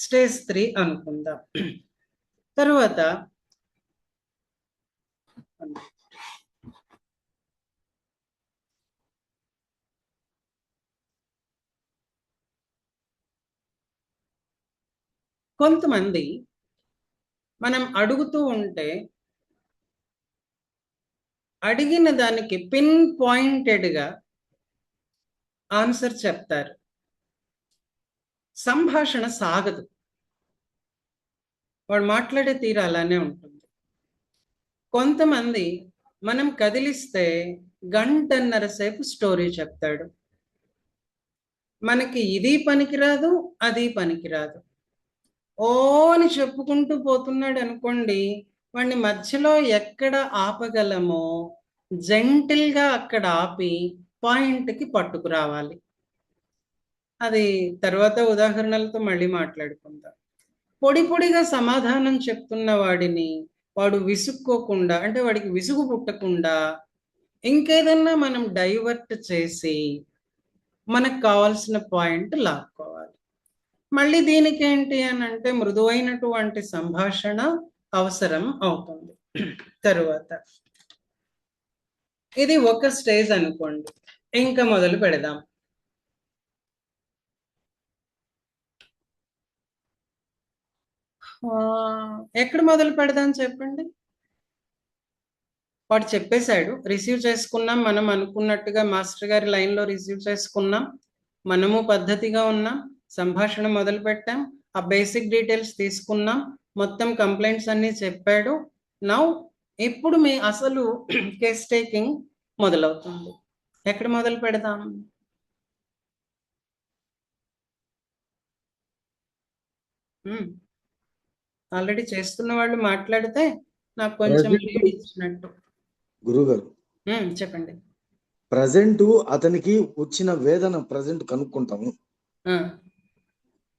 స్టేజ్ 3 అనుకుందాం. తర్వాత కొంతమంది మనం అడుగుతూ ఉంటే అడిగిన దానికి పిన్ పాయింటెడ్గా ఆన్సర్ చెప్తారు, సంభాషణ సాగదు, వాడు మాట్లాడే తీరు అలానే ఉంటుంది. కొంతమంది మనం కదిలిస్తే గంటన్నర సేపు స్టోరీ చెప్తాడు, మనకి ఇది పనికిరాదు అది పనికిరాదు, ఓ అని చెప్పుకుంటూ పోతున్నాడు అనుకోండి, వాడిని మధ్యలో ఎక్కడ ఆపగలమో జెంటిల్గా అక్కడ ఆపి పాయింట్కి పట్టుకురావాలి. అది తర్వాత ఉదాహరణలతో మళ్ళీ మాట్లాడుకుందాం. పొడి పొడిగా సమాధానం చెప్తున్న వాడిని వాడు విసుక్కోకుండా, అంటే వాడికి విసుగు పుట్టకుండా ఇంకేదన్నా మనం డైవర్ట్ చేసి మనకు కావాల్సిన పాయింట్ లాక్కోవాలి. మళ్ళీ దీనికి ఏంటి అని అంటే మృదువైనటువంటి సంభాషణ అవసరం అవుతుంది. తరువాత ఇది ఒక స్టేజ్ అనుకోండి. ఇంకా మొదలు పెడదాం. ఎక్కడ మొదలు పెడదాం చెప్పండి. వాడు చెప్పేశాడు, రిసీవ్ చేసుకున్నాం, మనం అనుకున్నట్టుగా మాస్టర్ గారి లైన్లో రిసీవ్ చేసుకున్నాం, మనము పద్ధతిగా ఉన్నాం, సంభాషణ మొదలు పెట్టాం, ఆ బేసిక్ డీటెయిల్స్ తీసుకున్నాం, మొత్తం కంప్లైంట్స్ అన్ని చెప్పాడు. నౌ ఇప్పుడు మీ అసలు కేస్ టేకింగ్ మొదలవుతుంది. ఎక్కడ మొదలు పెడదాం? ఆల్రెడీ చేస్తున్న వాళ్ళు మాట్లాడితే నాకు కొంచెం లీడ్ ఇచ్చినట్టు. గురుగారు చెప్పండి. ప్రజెంట్ అతనికి వచ్చిన వేదన ప్రజెంట్ కనుక్కుంటాము,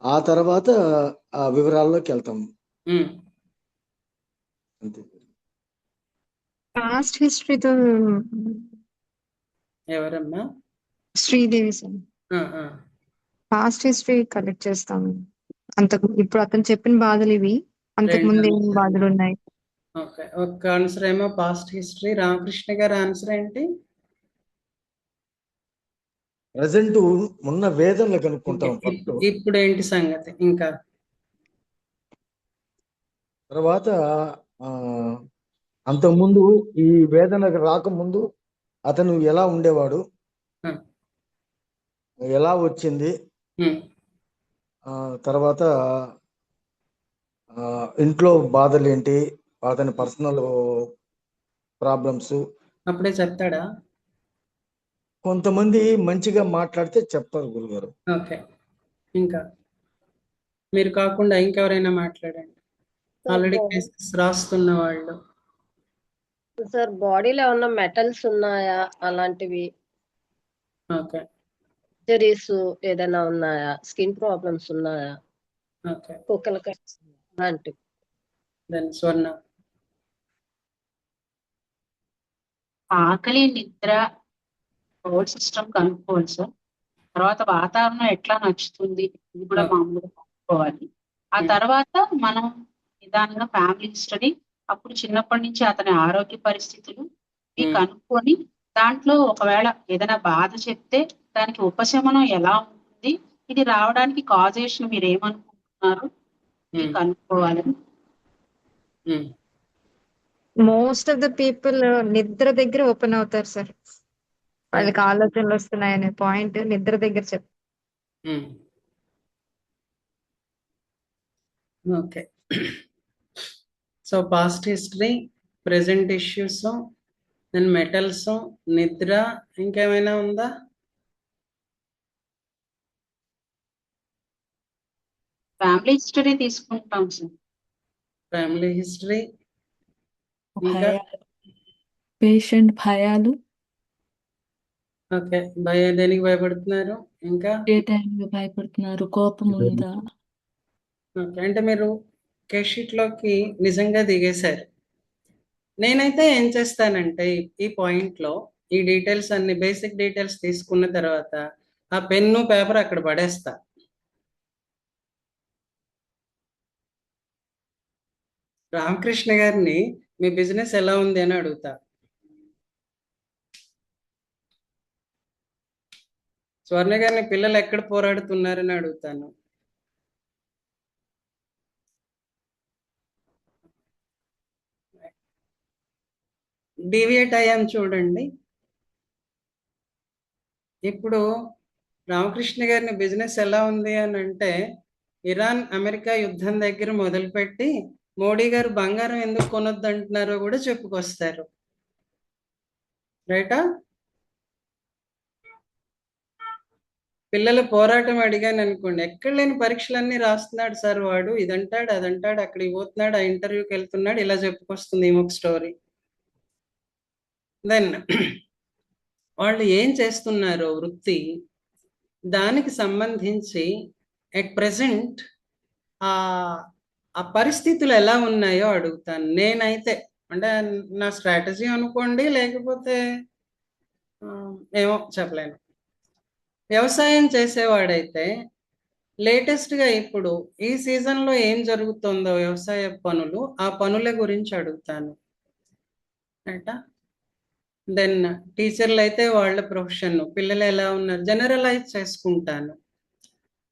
ఆ తర్వాత ఆ వివరాల్లోకి వెళ్తాము. అంతే. పాస్ట్ హిస్టరీతో ఎవరమ్మా? Sridevi sir. Past history collect చేస్తాము. ఇప్పుడు అతను చెప్పిన బాధలు ఇవి, అంతకు ముందు ఏం బాధలు ఉన్నాయి. ఓకే, ఒక ఆన్సర్ ఏమో పాస్ట్ హిస్టరీ. రామకృష్ణ గారి ఆన్సర్ ఏంటి? ప్రజెంట్ ఉన్న వేదనలు కనుక్కుంటాం ఫస్ట్. ఇప్పుడు ఏంటి సంగతి? ఇంకా తర్వాత అంతకుముందు ఈ వేదన రాకముందు అతను ఎలా ఉండేవాడు, ఎలా వచ్చింది, తర్వాత ఇంట్లో బాధలు ఏంటి, అతని పర్సనల్ ప్రాబ్లమ్స్ అప్పుడే చెప్తాడా? కొంతమంది మంచిగా మాట్లాడితే చెప్తారు గురుగారు. ఓకే, ఇంకా మీరు కాకుండా ఇంకెవరైనా మాట్లాడండి. ఆల్రెడీ కేసెస్ రాస్తున్న వాళ్ళు. సార్ బాడీలో ఉన్న మెటల్స్ ఉన్నాయా అలాంటివి, ఓకే, ఇంజరీస్ ఏదైనా ఉన్నాయా, స్కిన్ ప్రాబ్లమ్స్ ఉన్నాయా, ఓకే, కుక్కల అలాంటివి. దెన్ స్వర్ణ. ఆకలి, నిద్ర, రోడ్ సిస్టమ్ కనుక్కోవాలి సార్. తర్వాత వాతావరణం ఎట్లా నచ్చుతుంది ఇది కూడా మామూలుగా కనుక్కోవాలి. ఆ తర్వాత మనం నిదానంగా ఫ్యామిలీ హిస్టరీ, అప్పుడు చిన్నప్పటి నుంచి అతని ఆరోగ్య పరిస్థితులు కనుక్కొని దాంట్లో ఒకవేళ ఏదైనా బాధ చెప్తే దానికి ఉపశమనం ఎలా ఉంటుంది, ఇది రావడానికి కాజేషన్ మీరు ఏమనుకుంటున్నారు కనుక్కోవాలి. మోస్ట్ ఆఫ్ ద పీపుల్ నిద్ర దగ్గర ఓపెన్ అవుతారు సార్. వాళ్ళకి ఆలోచనలు వస్తున్నాయనే పాయింట్ నిద్ర దగ్గర okay, so past history, present issues, then mentals, నిద్ర, ఇంకేమైనా ఉందా? ఫ్యామిలీ హిస్టరీ తీసుకుంటాం సార్. ఫ్యామిలీ హిస్టరీ, ఇంకా పేషెంట్ భయాలు. ఓకే, దేనికి భయపడుతున్నారు? ఇంకా ఏ టైంలో భయపడుతున్నారు, కోపం ఉందా, ఓకే. అంటే మీరు కేషీట్లోకి నిజంగా దిగేశారు. నేనైతే ఏం చేస్తానంటే ఈ పాయింట్లో ఈ డీటెయిల్స్ అన్ని బేసిక్ డీటెయిల్స్ తీసుకున్న తర్వాత ఆ పెన్ను పేపర్ అక్కడ పడేస్తా. రామకృష్ణ గారిని మీ బిజినెస్ ఎలా ఉంది అని అడుగుతా. స్వర్ణ గారిని పిల్లలు ఎక్కడ పోరాడుతున్నారని అడుగుతాను. డీవియేట్ అయ్యాను చూడండి. ఇప్పుడు రామకృష్ణ గారిని బిజినెస్ ఎలా ఉంది అని అంటే ఇరాన్ అమెరికా యుద్ధం దగ్గర మొదలుపెట్టి మోడీ గారు బంగారం ఎందుకు కొనొద్దు అంటున్నారో కూడా చెప్పుకొస్తారు. రైటా? పిల్లల పోరాటం అడిగాను అనుకోండి, ఎక్కడ లేని పరీక్షలన్నీ రాస్తున్నాడు సార్ వాడు, ఇదంటాడు అదంటాడు, అక్కడికి పోతున్నాడు, ఆ ఇంటర్వ్యూకి వెళ్తున్నాడు, ఇలా చెప్పుకొస్తుంది ఈమె స్టోరీ. దెన్ వాళ్ళు ఏం చేస్తున్నారో వృత్తి, దానికి సంబంధించి ఎట్ ప్రెసెంట్ ఆ పరిస్థితులు ఎలా ఉన్నాయో అడుగుతాను నేనైతే. అంటే నా స్ట్రాటజీ అనుకోండి, లేకపోతే ఏమో చెప్పలేను. వ్యవసాయం చేసేవాడైతే లేటెస్ట్గా ఇప్పుడు ఈ సీజన్లో ఏం జరుగుతుందో వ్యవసాయ పనులు, ఆ పనుల గురించి అడుగుతాను. రైటా? దెన్ టీచర్లు అయితే వాళ్ళ ప్రొఫెషన్, పిల్లలు ఎలా ఉన్నారు జనరలైజ్ చేసుకుంటాను.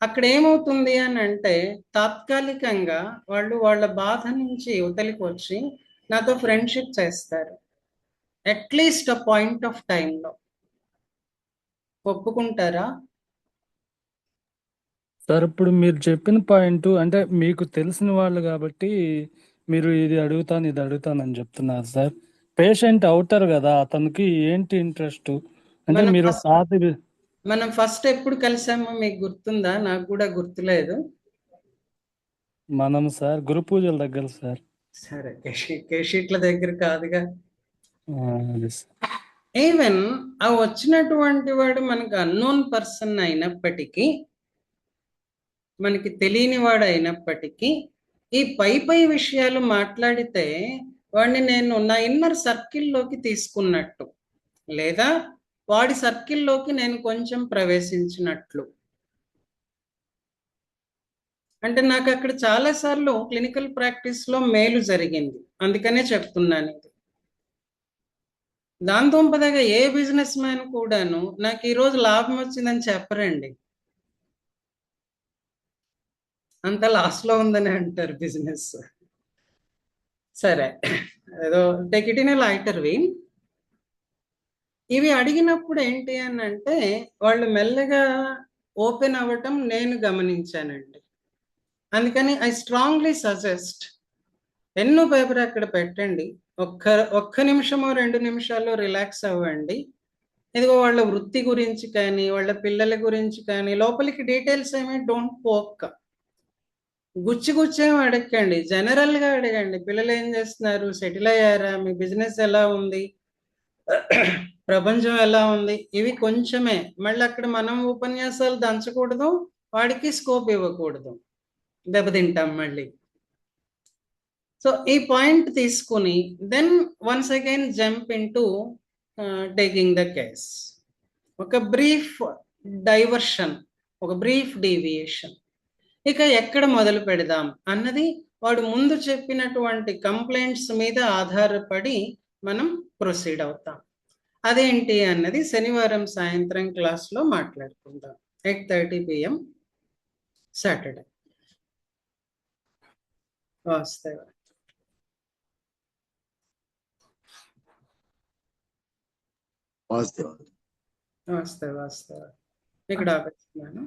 అక్కడ ఏమవుతుంది అని అంటే తాత్కాలికంగా వాళ్ళు వాళ్ళ బాధ నుంచి యువతలికి వచ్చి నాతో ఫ్రెండ్షిప్ చేస్తారు. అట్లీస్ట్ ఆ పాయింట్ ఆఫ్ టైంలో ఒప్పుకుంటారా? సార్ ఇప్పుడు మీరు చెప్పిన పాయింట్ అంటే మీకు తెలిసిన వాళ్ళు కాబట్టి మీరు ఇది అడుగుతానని చెప్తున్నారు సార్. పేషెంట్ అవుతారు కదా, అతనికి ఏంటి ఇంట్రెస్ట్ అంటే మీరు మనం ఫస్ట్ ఎప్పుడు కలిసామో మీకు గుర్తుందా? నాకు కూడా గుర్తులేదు. మనం సార్ గురు పూజల దగ్గర సార్. సరే, కేషీట్ల దగ్గర కాదుగా. అదే సార్. ఈవెన్ ఆ వచ్చినటువంటి వాడు మనకు అన్నోన్ పర్సన్ అయినప్పటికీ, మనకి తెలియని వాడు అయినప్పటికీ, ఈ పై విషయాలు మాట్లాడితే వాడిని నేను నా ఇన్నర్ సర్కిల్లోకి తీసుకున్నట్టు, లేదా వాడి సర్కిల్లోకి నేను కొంచెం ప్రవేశించినట్లు. అంటే నాకు అక్కడ చాలాసార్లు క్లినికల్ ప్రాక్టీస్లో మేలు జరిగింది, అందుకనే చెప్తున్నాను ఇది. దాంతోపదగా ఏ బిజినెస్ మ్యాన్ కూడాను నాకు ఈరోజు లాభం వచ్చిందని చెప్పరండి, అంత లాస్లో ఉందని అంటారు బిజినెస్. సరే, ఏదో take it in a lighter way. ఇవి అడిగినప్పుడు ఏంటి అని అంటే వాళ్ళు మెల్లగా ఓపెన్ అవ్వటం నేను గమనించానండి. అందుకని I strongly suggest pen paper అక్కడ పెట్టండి, ఒక్క నిమిషమో 2 నిమిషాల్లో రిలాక్స్ అవ్వండి. ఇదిగో వాళ్ళ వృత్తి గురించి కానీ వాళ్ళ పిల్లల గురించి కానీ లోపలికి డీటెయిల్స్ ఏమీ డోంట్ పోక్, గుచ్చేం అడగండి, జనరల్గా అడగండి. పిల్లలు ఏం చేస్తున్నారు, సెటిల్ అయ్యారా, మీ బిజినెస్ ఎలా ఉంది, ప్రపంచం ఎలా ఉంది, ఇవి కొంచెమే. మళ్ళీ అక్కడ మనం ఉపన్యాసాలు దంచకూడదు, వాడికి స్కోప్ ఇవ్వకూడదు, దెబ్బతింటాం మళ్ళీ. సో ఈ పాయింట్ తీసుకుని then once again jump into taking the case. ఒక బ్రీఫ్ డైవర్షన్, ఒక బ్రీఫ్ డీవియేషన్. ఇక ఎక్కడ మొదలు పెడదాం అన్నది వాడు ముందు చెప్పినటువంటి కంప్లైంట్స్ మీద ఆధారపడి మనం ప్రొసీడ్ అవుతాం. అదేంటి అన్నది శనివారం సాయంత్రం క్లాస్లో మాట్లాడుకుందాం, 8:30 PM సాటర్డే. వాస్తవ ఇక్కడ ఆపేస్తున్నాను.